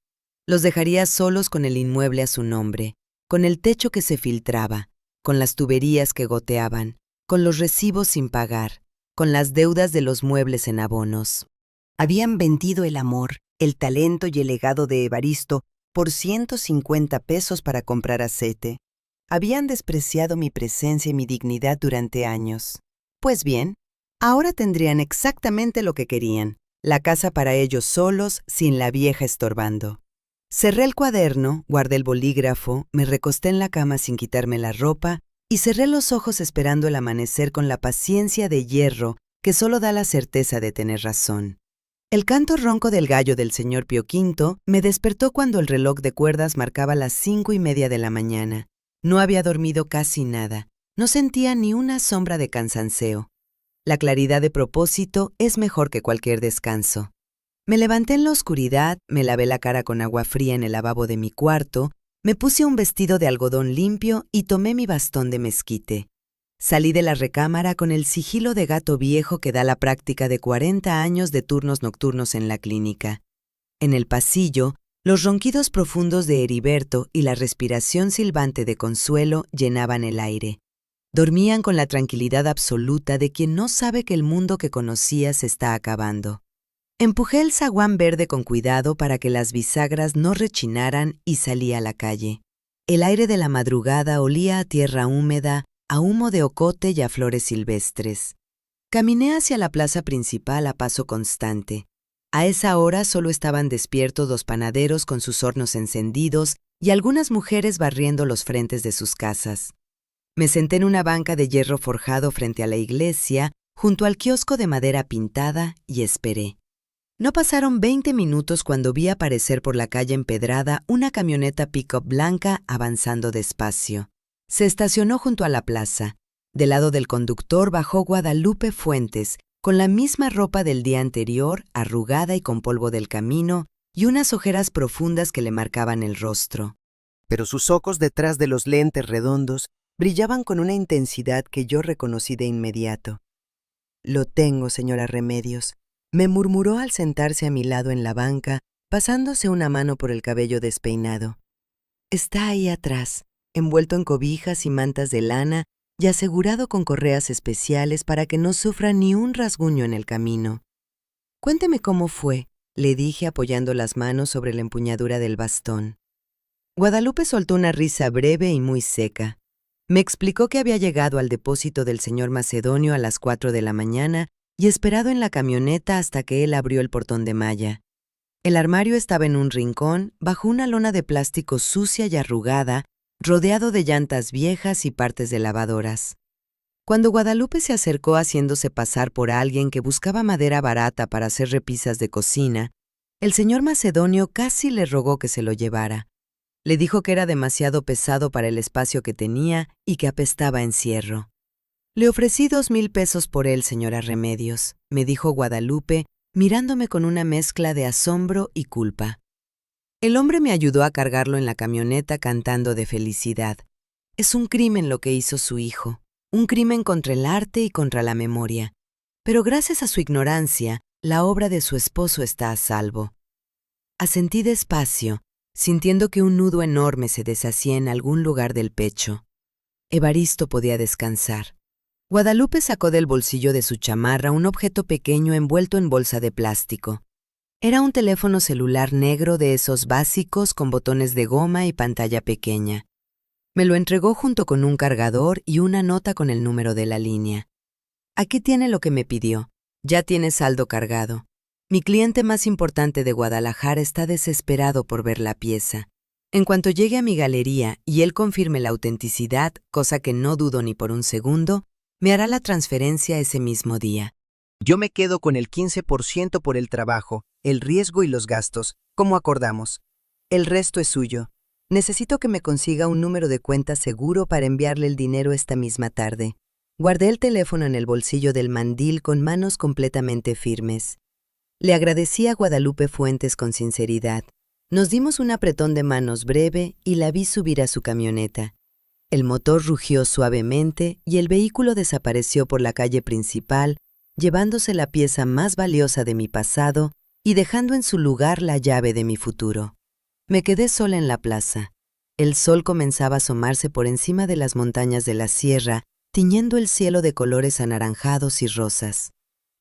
Los dejaría solos con el inmueble a su nombre, con el techo que se filtraba, con las tuberías que goteaban, con los recibos sin pagar, con las deudas de los muebles en abonos. Habían vendido el amor el talento y el legado de Evaristo por 150 pesos para comprar aceite. Habían despreciado mi presencia y mi dignidad durante años. Pues bien, ahora tendrían exactamente lo que querían, la casa para ellos solos, sin la vieja estorbando. Cerré el cuaderno, guardé el bolígrafo, me recosté en la cama sin quitarme la ropa y cerré los ojos esperando el amanecer con la paciencia de hierro que solo da la certeza de tener razón. El canto ronco del gallo del señor Pío V me despertó cuando el reloj de cuerdas marcaba las 5:30 de la mañana. No había dormido casi nada, no sentía ni una sombra de cansancio. La claridad de propósito es mejor que cualquier descanso. Me levanté en la oscuridad, me lavé la cara con agua fría en el lavabo de mi cuarto, me puse un vestido de algodón limpio y tomé mi bastón de mezquite. Salí de la recámara con el sigilo de gato viejo que da la práctica de 40 años de turnos nocturnos en la clínica. En el pasillo, los ronquidos profundos de Heriberto y la respiración silbante de Consuelo llenaban el aire. Dormían con la tranquilidad absoluta de quien no sabe que el mundo que conocía se está acabando. Empujé el zaguán verde con cuidado para que las bisagras no rechinaran y salí a la calle. El aire de la madrugada olía a tierra húmeda, a humo de ocote y a flores silvestres. Caminé hacia la plaza principal a paso constante. A esa hora solo estaban despiertos los panaderos con sus hornos encendidos y algunas mujeres barriendo los frentes de sus casas. Me senté en una banca de hierro forjado frente a la iglesia, junto al kiosco de madera pintada, y esperé. No pasaron 20 minutos cuando vi aparecer por la calle empedrada una camioneta pick-up blanca avanzando despacio. Se estacionó junto a la plaza. Del lado del conductor bajó Guadalupe Fuentes, con la misma ropa del día anterior, arrugada y con polvo del camino, y unas ojeras profundas que le marcaban el rostro.
Pero sus ojos detrás de los lentes redondos brillaban con una intensidad que yo reconocí de inmediato. «Lo tengo, señora Remedios», me murmuró al sentarse a mi lado en la banca, pasándose una mano por el cabello despeinado. «Está ahí atrás, envuelto en cobijas y mantas de lana y asegurado con correas especiales para que no sufra ni un rasguño en el camino». «Cuénteme cómo fue», le dije apoyando las manos sobre la empuñadura del bastón. Guadalupe soltó una risa breve y muy seca. Me explicó que había llegado al depósito del señor Macedonio a las 4 de la mañana y esperado en la camioneta hasta que él abrió el portón de malla. El armario estaba en un rincón, bajo una lona de plástico sucia y arrugada, rodeado de llantas viejas y partes de lavadoras. Cuando Guadalupe se acercó haciéndose pasar por alguien que buscaba madera barata para hacer repisas de cocina, el señor Macedonio casi le rogó que se lo llevara. Le dijo que era demasiado pesado para el espacio que tenía y que apestaba a encierro. «Le ofrecí 2,000 pesos por él, señora Remedios», me dijo Guadalupe, mirándome con una mezcla de asombro y culpa. El hombre me ayudó a cargarlo en la camioneta cantando de felicidad. Es un crimen lo que hizo su hijo, un crimen contra el arte y contra la memoria. Pero gracias a su ignorancia, la obra de su esposo está a salvo. Asentí despacio, sintiendo que un nudo enorme se deshacía en algún lugar del pecho. Evaristo podía descansar. Guadalupe sacó del bolsillo de su chamarra un objeto pequeño envuelto en bolsa de plástico. Era un teléfono celular negro de esos básicos con botones de goma y pantalla pequeña. Me lo entregó junto con un cargador y una nota con el número de la línea. «Aquí tiene lo que me pidió. Ya tiene saldo cargado. Mi cliente más importante de Guadalajara está desesperado por ver la pieza. En cuanto llegue a mi galería y él confirme la autenticidad, cosa que no dudo ni por un segundo, me hará la transferencia ese mismo día.
Yo me quedo con el 15% por el trabajo, el riesgo y los gastos, como acordamos.
El resto es suyo. Necesito que me consiga un número de cuenta seguro para enviarle el dinero esta misma tarde». Guardé el teléfono en el bolsillo del mandil con manos completamente firmes. Le agradecí a Guadalupe Fuentes con sinceridad. Nos dimos un apretón de manos breve y la vi subir a su camioneta. El motor rugió suavemente y el vehículo desapareció por la calle principal, llevándose la pieza más valiosa de mi pasado y dejando en su lugar la llave de mi futuro. Me quedé sola en la plaza. El sol comenzaba a asomarse por encima de las montañas de la sierra, tiñendo el cielo de colores anaranjados y rosas.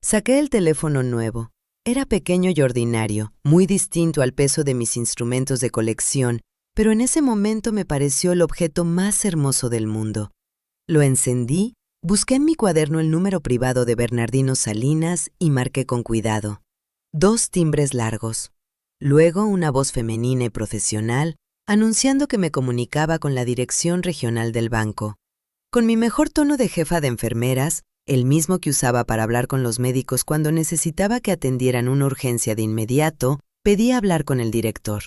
Saqué el teléfono nuevo.
Era pequeño y ordinario, muy distinto al peso de mis instrumentos de colección, pero en ese momento me pareció el objeto más hermoso del mundo. Lo encendí, busqué en mi cuaderno el número privado de Bernardino Salinas y marqué con cuidado. 2 timbres largos. Luego una voz femenina y profesional anunciando que me comunicaba con la dirección regional del banco. Con mi mejor tono de jefa de enfermeras, el mismo que usaba para hablar con los médicos cuando necesitaba que atendieran una urgencia de inmediato, pedí hablar con el director.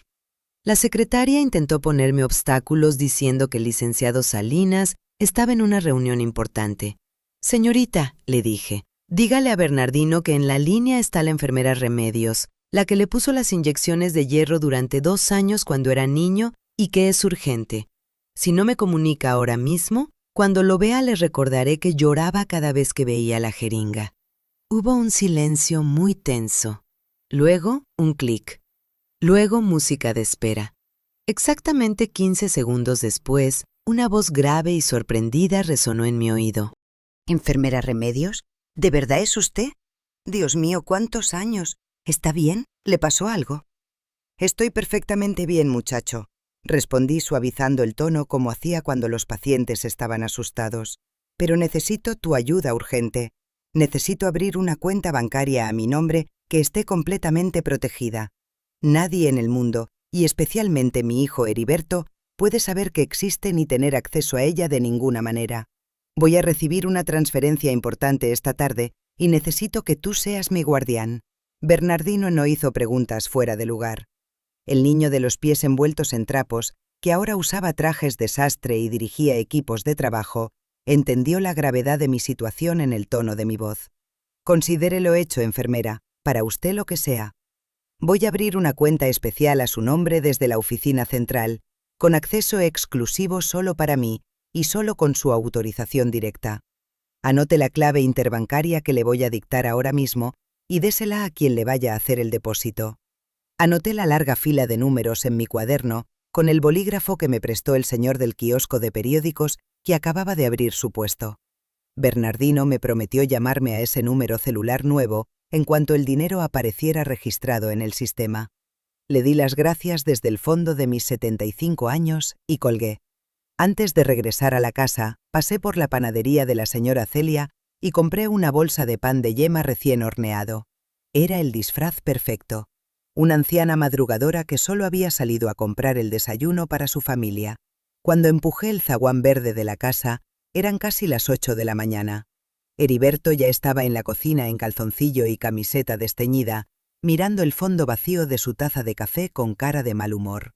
La secretaria intentó ponerme obstáculos diciendo que el licenciado Salinas estaba en una reunión importante. «Señorita», le dije, «dígale a Bernardino que en la línea está la enfermera Remedios, la que le puso las inyecciones de hierro durante 2 años cuando era niño y que es urgente. Si no me comunica ahora mismo, cuando lo vea le recordaré que lloraba cada vez que veía la jeringa». Hubo un silencio muy tenso. Luego, un clic. Luego, música de espera. Exactamente 15 segundos después, una voz grave y sorprendida resonó en mi oído.
¿Enfermera Remedios? ¿De verdad es usted? Dios mío, ¿cuántos años? ¿Está bien? ¿Le pasó algo? Estoy perfectamente bien, muchacho, respondí suavizando el tono como hacía cuando los pacientes estaban asustados. Pero necesito tu ayuda urgente. Necesito abrir una cuenta bancaria a mi nombre que esté completamente protegida. Nadie en el mundo, y especialmente mi hijo Heriberto, puede saber que existe ni tener acceso a ella de ninguna manera. Voy a recibir una transferencia importante esta tarde y necesito que tú seas mi guardián. Bernardino no hizo preguntas fuera de lugar. El niño de los pies envueltos en trapos, que ahora usaba trajes de sastre y dirigía equipos de trabajo, entendió la gravedad de mi situación en el tono de mi voz. Considérelo hecho, enfermera, para usted lo que sea. Voy a abrir una cuenta especial a su nombre desde la oficina central, con acceso exclusivo solo para mí y solo con su autorización directa. Anote la clave interbancaria que le voy a dictar ahora mismo y désela a quien le vaya a hacer el depósito. Anoté la larga fila de números en mi cuaderno con el bolígrafo que me prestó el señor del kiosco de periódicos que acababa de abrir su puesto. Bernardino me prometió llamarme a ese número celular nuevo en cuanto el dinero apareciera registrado en el sistema. Le di las gracias desde el fondo de mis 75 años y colgué. Antes de regresar a la casa, pasé por la panadería de la señora Celia y compré una bolsa de pan de yema recién horneado. Era el disfraz perfecto. Una anciana madrugadora que solo había salido a comprar el desayuno para su familia. Cuando empujé el zaguán verde de la casa, eran casi las 8 de la mañana. Heriberto ya estaba en la cocina en calzoncillo y camiseta desteñida, mirando el fondo vacío de su taza de café con cara de mal humor.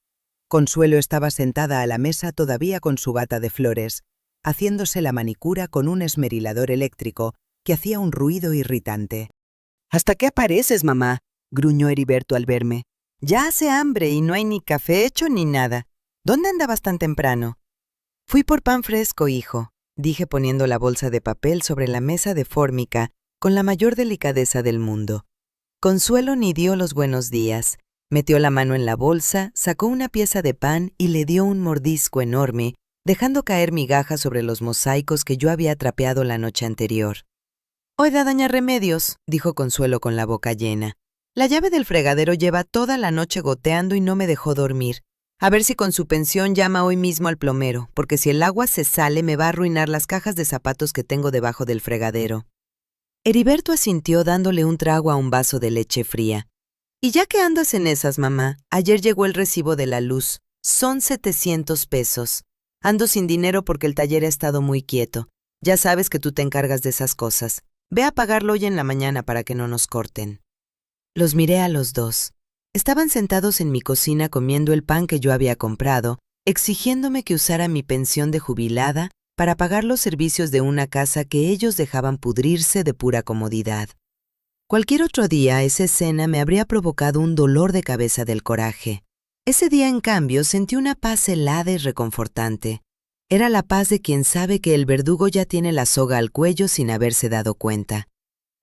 Consuelo estaba sentada a la mesa todavía con su bata de flores, haciéndose la manicura con un esmerilador eléctrico que hacía un ruido irritante.
¿Hasta qué apareces, mamá?, gruñó Heriberto al verme. Ya hace hambre y no hay ni café hecho ni nada. ¿Dónde andabas tan temprano?
Fui por pan fresco, hijo, dije poniendo la bolsa de papel sobre la mesa de fórmica con la mayor delicadeza del mundo. Consuelo ni dio los buenos días. Metió la mano en la bolsa, sacó una pieza de pan y le dio un mordisco enorme, dejando caer migajas sobre los mosaicos que yo había trapeado la noche anterior. «Oiga, doña Remedios», dijo Consuelo con la boca llena, «la llave del fregadero lleva toda la noche goteando y no me dejó dormir. A ver si con su pensión llama hoy mismo al plomero, porque si el agua se sale me va a arruinar las cajas de zapatos que tengo debajo del fregadero». Heriberto asintió dándole un trago a un vaso de leche fría. «Y ya que andas en esas, mamá, ayer llegó el recibo de la luz. Son 700 pesos. Ando sin dinero porque el taller ha estado muy quieto. Ya sabes que tú te encargas de esas cosas. Ve a pagarlo hoy en la mañana para que no nos corten». Los miré a los dos. Estaban sentados en mi cocina comiendo el pan que yo había comprado, exigiéndome que usara mi pensión de jubilada para pagar los servicios de una casa que ellos dejaban pudrirse de pura comodidad. Cualquier otro día esa escena me habría provocado un dolor de cabeza del coraje. Ese día, en cambio, sentí una paz helada y reconfortante. Era la paz de quien sabe que el verdugo ya tiene la soga al cuello sin haberse dado cuenta.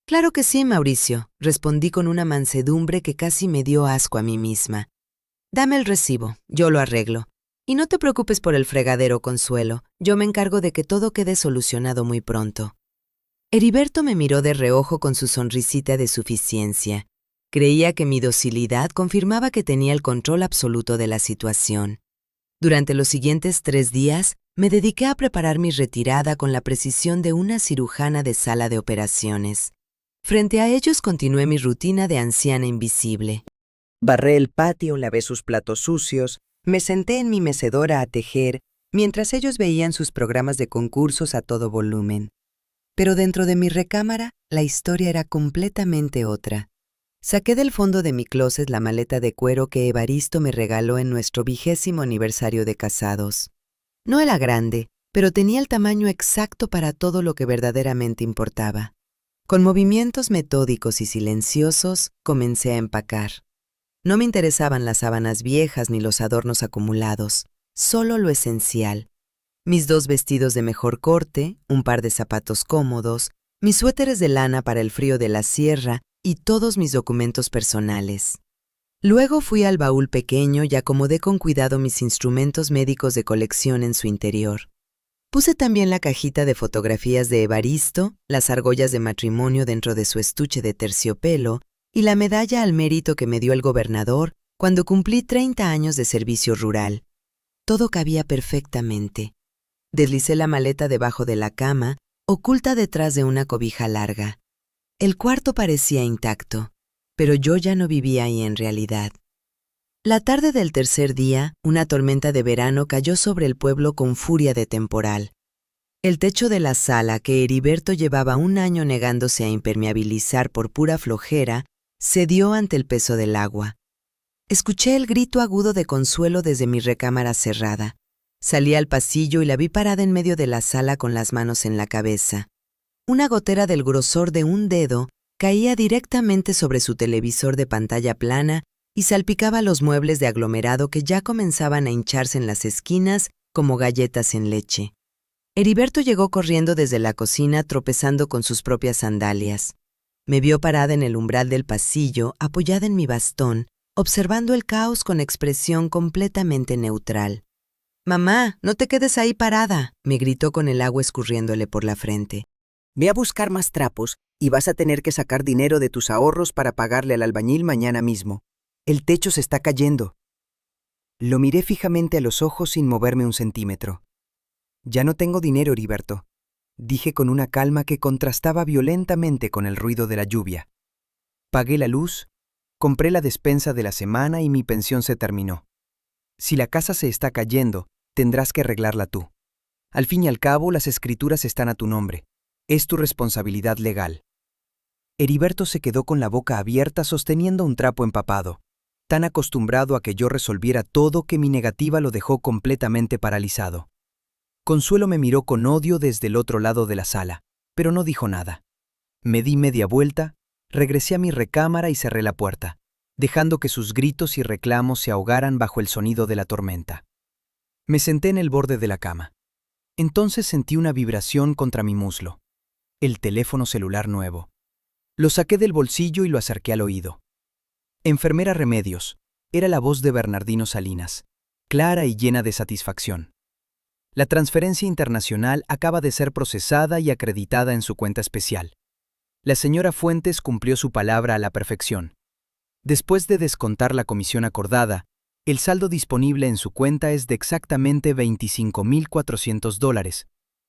«Claro que sí, Mauricio», respondí con una mansedumbre que casi me dio asco a mí misma. «Dame el recibo, yo lo arreglo. Y no te preocupes por el fregadero, Consuelo. Yo me encargo de que todo quede solucionado muy pronto». Heriberto me miró de reojo con su sonrisita de suficiencia. Creía que mi docilidad confirmaba que tenía el control absoluto de la situación. Durante los siguientes 3 días, me dediqué a preparar mi retirada con la precisión de una cirujana de sala de operaciones. Frente a ellos continué mi rutina de anciana invisible.
Barré el patio, lavé sus platos sucios, me senté en mi mecedora a tejer, mientras ellos veían sus programas de concursos a todo volumen. Pero dentro de mi recámara, la historia era completamente otra. Saqué del fondo de mi closet la maleta de cuero que Evaristo me regaló en nuestro 20º aniversario de casados. No era grande, pero tenía el tamaño exacto para todo lo que verdaderamente importaba. Con movimientos metódicos y silenciosos, comencé a empacar. No me interesaban las sábanas viejas ni los adornos acumulados, solo lo esencial. Mis 2 vestidos de mejor corte, un par de zapatos cómodos, mis suéteres de lana para el frío de la sierra y todos mis documentos personales. Luego fui al baúl pequeño y acomodé con cuidado mis instrumentos médicos de colección en su interior. Puse también la cajita de fotografías de Evaristo, las argollas de matrimonio dentro de su estuche de terciopelo y la medalla al mérito que me dio el gobernador cuando cumplí 30 años de servicio rural. Todo cabía perfectamente. Deslicé la maleta debajo de la cama, oculta detrás de una cobija larga. El cuarto parecía intacto, pero yo ya no vivía ahí en realidad. La tarde del tercer día, una tormenta de verano cayó sobre el pueblo con furia de temporal. El techo de la sala, que Heriberto llevaba 1 año negándose a impermeabilizar por pura flojera, cedió ante el peso del agua. Escuché el grito agudo de Consuelo desde mi recámara cerrada. Salí al pasillo y la vi parada en medio de la sala con las manos en la cabeza. Una gotera del grosor de un dedo caía directamente sobre su televisor de pantalla plana y salpicaba los muebles de aglomerado que ya comenzaban a hincharse en las esquinas como galletas en leche. Heriberto llegó corriendo desde la cocina tropezando con sus propias sandalias. Me vio parada en el umbral del pasillo, apoyada en mi bastón, observando el caos con expresión completamente neutral. «Mamá, no te quedes ahí parada», me gritó con el agua escurriéndole por la frente.
Ve a buscar más trapos y vas a tener que sacar dinero de tus ahorros para pagarle al albañil mañana mismo. El techo se está cayendo. Lo miré fijamente a los ojos sin moverme un centímetro. Ya no tengo dinero, Heriberto, dije con una calma que contrastaba violentamente con el ruido de la lluvia. Pagué la luz, compré la despensa de la semana y mi pensión se terminó. Si la casa se está cayendo, tendrás que arreglarla tú. Al fin y al cabo, las escrituras están a tu nombre. Es tu responsabilidad legal. Heriberto se quedó con la boca abierta sosteniendo un trapo empapado, tan acostumbrado a que yo resolviera todo que mi negativa lo dejó completamente paralizado. Consuelo me miró con odio desde el otro lado de la sala, pero no dijo nada. Me di media vuelta, regresé a mi recámara y cerré la puerta, dejando que sus gritos y reclamos se ahogaran bajo el sonido de la tormenta. Me senté en el borde de la cama. Entonces sentí una vibración contra mi muslo. El teléfono celular nuevo. Lo saqué del bolsillo y lo acerqué al oído. Enfermera Remedios, era la voz de Bernardino Salinas, clara y llena de satisfacción. La transferencia internacional acaba de ser procesada y acreditada en su cuenta especial. La señora Fuentes cumplió su palabra a la perfección. Después de descontar la comisión acordada, el saldo disponible en su cuenta es de exactamente $25,400,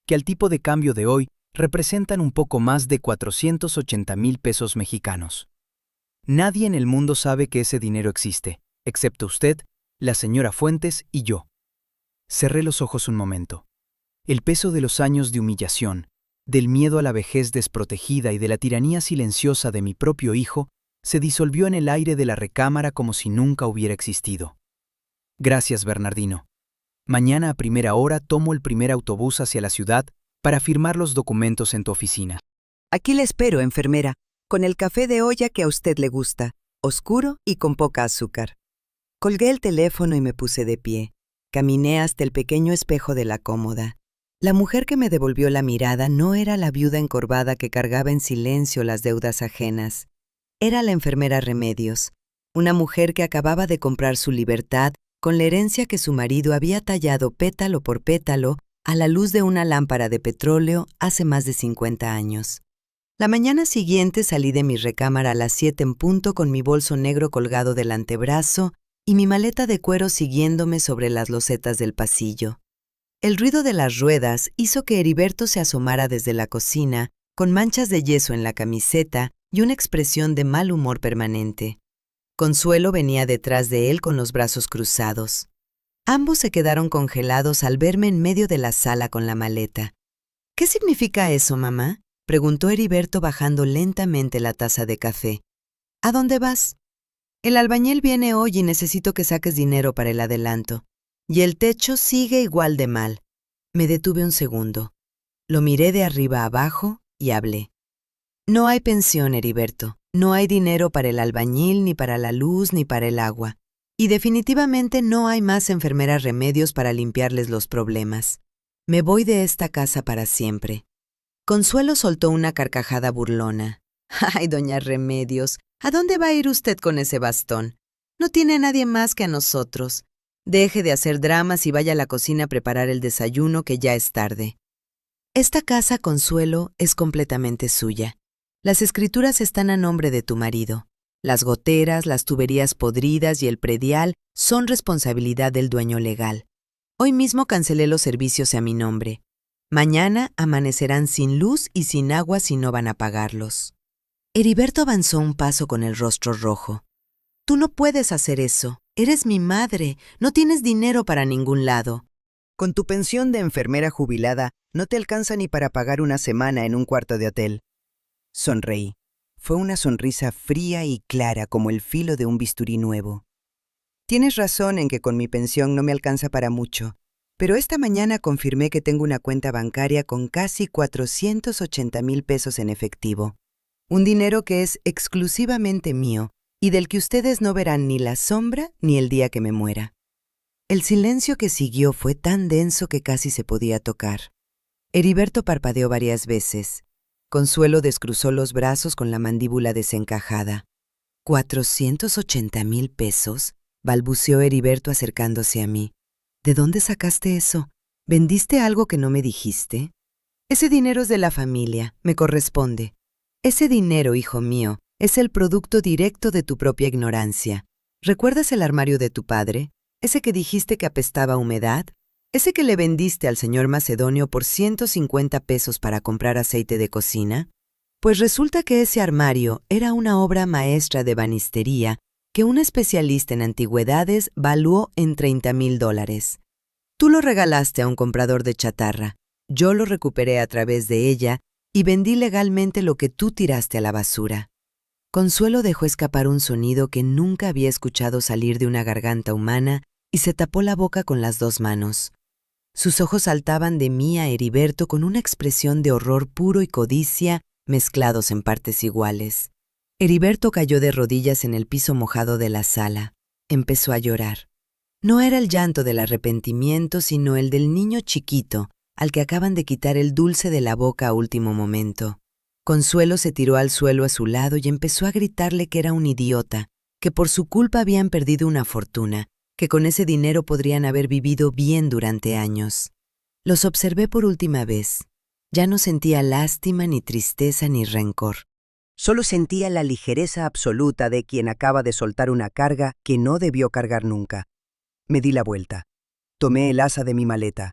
que al tipo de cambio de hoy representan un poco más de 480,000 pesos mexicanos. Nadie en el mundo sabe que ese dinero existe, excepto usted, la señora Fuentes y yo. Cerré los ojos un momento. El peso de los años de humillación, del miedo a la vejez desprotegida y de la tiranía silenciosa de mi propio hijo se disolvió en el aire de la recámara como si nunca hubiera existido. Gracias, Bernardino. Mañana a primera hora tomo el primer autobús hacia la ciudad para firmar los documentos en tu oficina.
Aquí le espero, enfermera, con el café de olla que a usted le gusta, oscuro y con poca azúcar. Colgué el teléfono y me puse de pie. Caminé hasta el pequeño espejo de la cómoda. La mujer que me devolvió la mirada no era la viuda encorvada que cargaba en silencio las deudas ajenas. Era la enfermera Remedios, una mujer que acababa de comprar su libertad con la herencia que su marido había tallado pétalo por pétalo a la luz de una lámpara de petróleo hace más de 50 años.
La mañana siguiente salí de mi recámara a las 7 en punto con mi bolso negro colgado del antebrazo y mi maleta de cuero siguiéndome sobre las losetas del pasillo. El ruido de las ruedas hizo que Heriberto se asomara desde la cocina, con manchas de yeso en la camiseta y una expresión de mal humor permanente. Consuelo venía detrás de él con los brazos cruzados. Ambos se quedaron congelados al verme en medio de la sala con la maleta. ¿Qué significa eso, mamá?, preguntó Heriberto bajando lentamente la taza de café. ¿A dónde vas? El albañil viene hoy y necesito que saques dinero para el adelanto. Y el techo sigue igual de mal. Me detuve un segundo. Lo miré de arriba a abajo y hablé. No hay pensión, Heriberto. No hay dinero para el albañil, ni para la luz, ni para el agua. Y definitivamente no hay más enfermeras Remedios para limpiarles los problemas. Me voy de esta casa para siempre. Consuelo soltó una carcajada burlona. Ay, doña Remedios, ¿a dónde va a ir usted con ese bastón? No tiene a nadie más que a nosotros. Deje de hacer dramas y vaya a la cocina a preparar el desayuno, que ya es tarde. Esta casa, Consuelo, es completamente suya. Las escrituras están a nombre de tu marido. Las goteras, las tuberías podridas y el predial son responsabilidad del dueño legal. Hoy mismo cancelé los servicios a mi nombre. Mañana amanecerán sin luz y sin agua si no van a pagarlos. Heriberto avanzó un paso con el rostro rojo. Tú no puedes hacer eso. Eres mi madre. No tienes dinero para ningún lado.
Con tu pensión de enfermera jubilada, no te alcanza ni para pagar una semana en un cuarto de hotel. Sonreí. Fue una sonrisa fría y clara como el filo de un bisturí nuevo. Tienes razón en que con mi pensión no me alcanza para mucho, pero esta mañana confirmé que tengo una cuenta bancaria con casi 480,000 pesos en efectivo. Un dinero que es exclusivamente mío y del que ustedes no verán ni la sombra ni el día que me muera. El silencio que siguió fue tan denso que casi se podía tocar. Heriberto parpadeó varias veces. Consuelo descruzó los brazos con la mandíbula desencajada. ¿480,000 pesos? Balbuceó Heriberto acercándose a mí. ¿De dónde sacaste eso? ¿Vendiste algo que no me dijiste? Ese dinero es de la familia, me corresponde. Ese dinero, hijo mío, es el producto directo de tu propia ignorancia. ¿Recuerdas el armario de tu padre? ¿Ese que dijiste que apestaba a humedad? ¿Ese que le vendiste al señor Macedonio por 150 pesos para comprar aceite de cocina? Pues resulta que ese armario era una obra maestra de ebanistería que un especialista en antigüedades valuó en $30,000. Tú lo regalaste a un comprador de chatarra. Yo lo recuperé a través de ella y vendí legalmente lo que tú tiraste a la basura. Consuelo dejó escapar un sonido que nunca había escuchado salir de una garganta humana y se tapó la boca con las dos manos. Sus ojos saltaban de mí a Heriberto con una expresión de horror puro y codicia mezclados en partes iguales. Heriberto cayó de rodillas en el piso mojado de la sala. Empezó a llorar. No era el llanto del arrepentimiento, sino el del niño chiquito, al que acaban de quitar el dulce de la boca a último momento. Consuelo se tiró al suelo a su lado y empezó a gritarle que era un idiota, que por su culpa habían perdido una fortuna, que con ese dinero podrían haber vivido bien durante años. Los observé por última vez. Ya no sentía lástima, ni tristeza, ni rencor. Solo sentía la ligereza absoluta de quien acaba de soltar una carga que no debió cargar nunca. Me di la vuelta. Tomé el asa de mi maleta.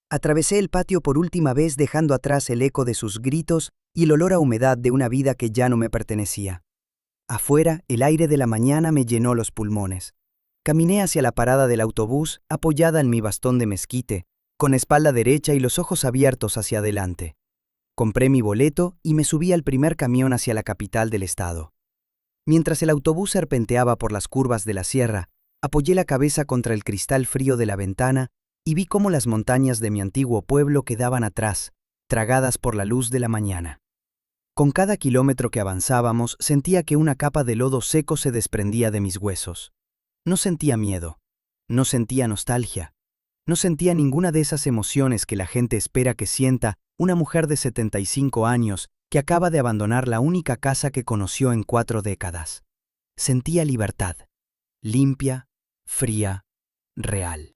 Atravesé el patio por última vez dejando atrás el eco de sus gritos y el olor a humedad de una vida que ya no me pertenecía. Afuera, el aire de la mañana me llenó los pulmones. Caminé hacia la parada del autobús apoyada en mi bastón de mezquite, con espalda derecha y los ojos abiertos hacia adelante. Compré mi boleto y me subí al primer camión hacia la capital del estado. Mientras el autobús serpenteaba por las curvas de la sierra, apoyé la cabeza contra el cristal frío de la ventana y vi cómo las montañas de mi antiguo pueblo quedaban atrás, tragadas por la luz de la mañana. Con cada kilómetro que avanzábamos sentía que una capa de lodo seco se desprendía de mis huesos. No sentía miedo, no sentía nostalgia, no sentía ninguna de esas emociones que la gente espera que sienta una mujer de 75 años que acaba de abandonar la única casa que conoció en 4 décadas. Sentía libertad, limpia, fría, real.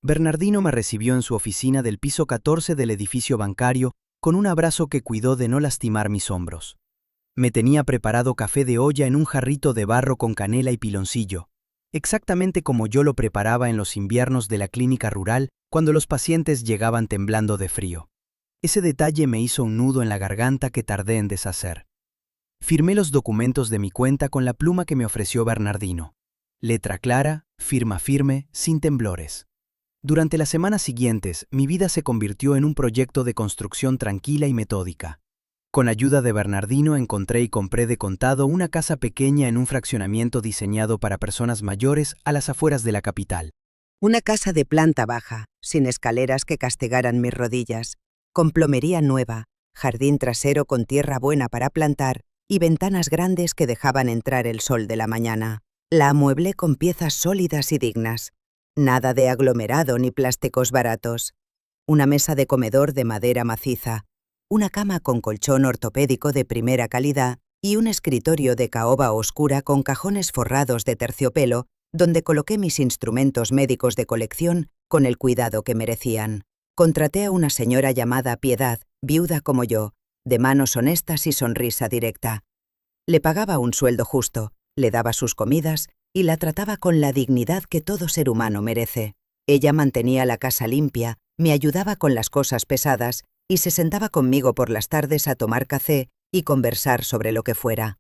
Bernardino me recibió en su oficina del piso 14 del edificio bancario
con un abrazo que cuidó de no lastimar mis hombros. Me tenía preparado café de olla en un jarrito de barro con canela y piloncillo, exactamente como yo lo preparaba en los inviernos de la clínica rural cuando los pacientes llegaban temblando de frío. Ese detalle me hizo un nudo en la garganta que tardé en deshacer. Firmé los documentos de mi cuenta con la pluma que me ofreció Bernardino. Letra clara, firma firme, sin temblores. Durante las semanas siguientes, mi vida se convirtió en un proyecto de construcción tranquila y metódica. Con ayuda de Bernardino encontré y compré de contado una casa pequeña en un fraccionamiento diseñado para personas mayores a las afueras de la capital.
Una casa de planta baja, sin escaleras que castigaran mis rodillas, con plomería nueva, jardín trasero con tierra buena para plantar y ventanas grandes que dejaban entrar el sol de la mañana. La amueblé con piezas sólidas y dignas. Nada de aglomerado ni plásticos baratos. Una mesa de comedor de madera maciza, una cama con colchón ortopédico de primera calidad y un escritorio de caoba oscura con cajones forrados de terciopelo donde coloqué mis instrumentos médicos de colección con el cuidado que merecían. Contraté a una señora llamada Piedad, viuda como yo, de manos honestas y sonrisa directa. Le pagaba un sueldo justo, le daba sus comidas y la trataba con la dignidad que todo ser humano merece. Ella mantenía la casa limpia, me ayudaba con las cosas pesadas y se sentaba conmigo por las tardes a tomar café y conversar sobre lo que fuera.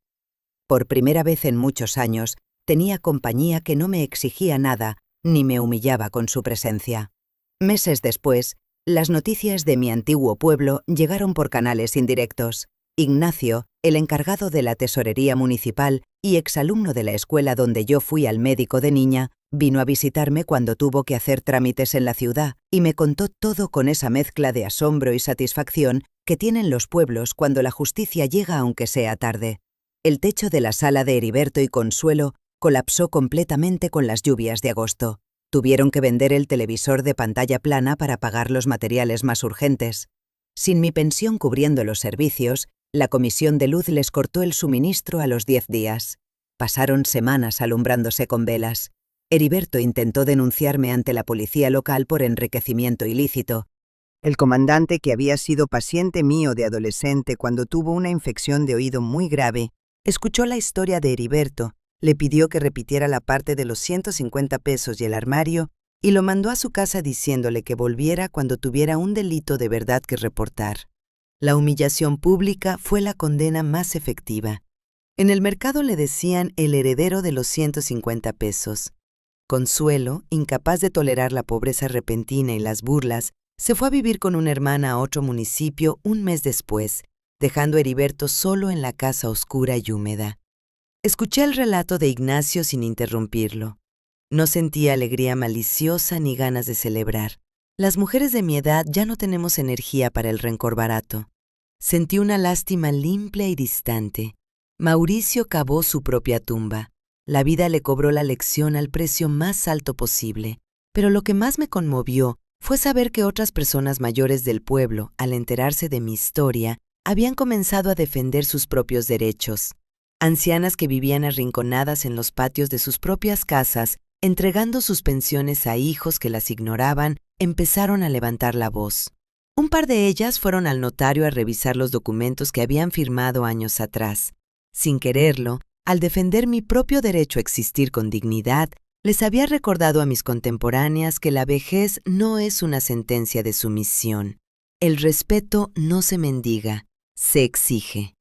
Por primera vez en muchos años, tenía compañía que no me exigía nada ni me humillaba con su presencia. Meses después, las noticias de mi antiguo pueblo llegaron por canales indirectos. Ignacio, el encargado de la tesorería municipal y exalumno de la escuela donde yo fui al médico de niña, vino a visitarme cuando tuvo que hacer trámites en la ciudad y me contó todo con esa mezcla de asombro y satisfacción que tienen los pueblos cuando la justicia llega aunque sea tarde. El techo de la sala de Heriberto y Consuelo colapsó completamente con las lluvias de agosto. Tuvieron que vender el televisor de pantalla plana para pagar los materiales más urgentes. Sin mi pensión cubriendo los servicios, la comisión de luz les cortó el suministro a los 10 días. Pasaron semanas alumbrándose con velas. Heriberto intentó denunciarme ante la policía local por enriquecimiento ilícito. El comandante, que había sido paciente mío de adolescente cuando tuvo una infección de oído muy grave, escuchó la historia de Heriberto, le pidió que repitiera la parte de los 150 pesos y el armario y lo mandó a su casa diciéndole que volviera cuando tuviera un delito de verdad que reportar. La humillación pública fue la condena más efectiva. En el mercado le decían el heredero de los 150 pesos. Consuelo, incapaz de tolerar la pobreza repentina y las burlas, se fue a vivir con una hermana a otro municipio un mes después, dejando a Heriberto solo en la casa oscura y húmeda. Escuché el relato de Ignacio sin interrumpirlo. No sentía alegría maliciosa ni ganas de celebrar. Las mujeres de mi edad ya no tenemos energía para el rencor barato. Sentí una lástima limpia y distante. Mauricio cavó su propia tumba. La vida le cobró la lección al precio más alto posible. Pero lo que más me conmovió fue saber que otras personas mayores del pueblo, al enterarse de mi historia, habían comenzado a defender sus propios derechos. Ancianas que vivían arrinconadas en los patios de sus propias casas, entregando sus pensiones a hijos que las ignoraban, empezaron a levantar la voz. Un par de ellas fueron al notario a revisar los documentos que habían firmado años atrás. Sin quererlo, al defender mi propio derecho a existir con dignidad, les había recordado a mis contemporáneas que la vejez no es una sentencia de sumisión. El respeto no se mendiga, se exige.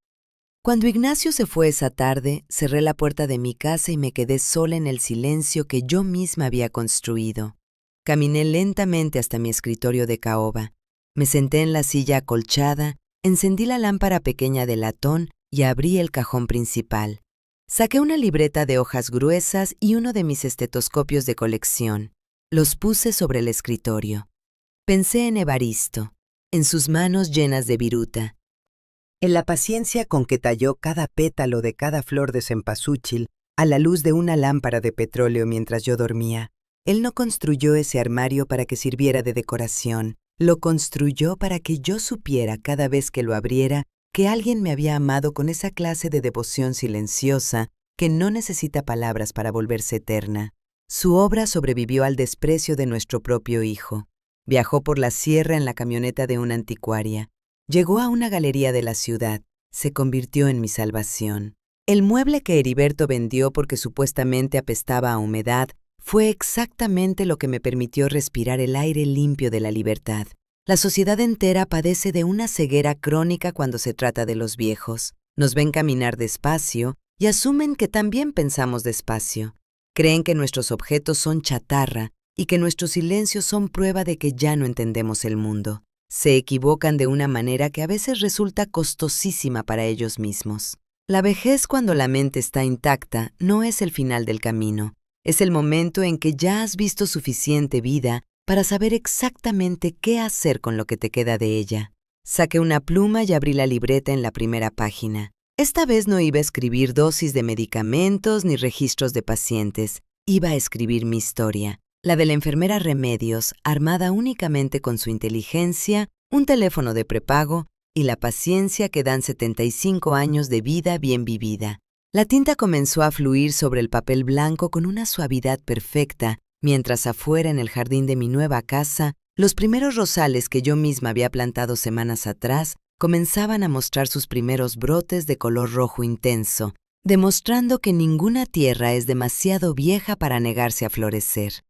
Cuando Ignacio se fue esa tarde, cerré la puerta de mi casa y me quedé sola en el silencio que yo misma había construido. Caminé lentamente hasta mi escritorio de caoba. Me senté en la silla acolchada, encendí la lámpara pequeña de latón y abrí el cajón principal. Saqué una libreta de hojas gruesas y uno de mis estetoscopios de colección. Los puse sobre el escritorio. Pensé en Evaristo, en sus manos llenas de viruta, en la paciencia con que talló cada pétalo de cada flor de cempasúchil a la luz de una lámpara de petróleo mientras yo dormía. Él no construyó ese armario para que sirviera de decoración, lo construyó para que yo supiera cada vez que lo abriera que alguien me había amado con esa clase de devoción silenciosa que no necesita palabras para volverse eterna. Su obra sobrevivió al desprecio de nuestro propio hijo. Viajó por la sierra en la camioneta de una anticuaria.
Llegó a una galería de la ciudad. Se convirtió en mi salvación. El mueble que Heriberto vendió porque supuestamente apestaba a humedad fue exactamente lo que me permitió respirar el aire limpio de la libertad. La sociedad entera padece de una ceguera crónica cuando se trata de los viejos. Nos ven caminar despacio y asumen que también pensamos despacio. Creen que nuestros objetos son chatarra y que nuestros silencios son prueba de que ya no entendemos el mundo. Se equivocan de una manera que a veces resulta costosísima para ellos mismos. La vejez, cuando la mente está intacta, no es el final del camino. Es el momento en que ya has visto suficiente vida para saber exactamente qué hacer con lo que te queda de ella. Saqué una pluma y abrí la libreta en la primera página. Esta vez no iba a escribir dosis de medicamentos ni registros de pacientes. Iba a escribir mi historia, la de la enfermera Remedios, armada únicamente con su inteligencia, un teléfono de prepago y la paciencia que dan 75 años de vida bien vivida. La tinta comenzó a fluir sobre el papel blanco con una suavidad perfecta, mientras afuera en el jardín de mi nueva casa, los primeros rosales que yo misma había plantado semanas atrás comenzaban a mostrar sus primeros brotes de color rojo intenso, demostrando que ninguna tierra es demasiado vieja para negarse a florecer.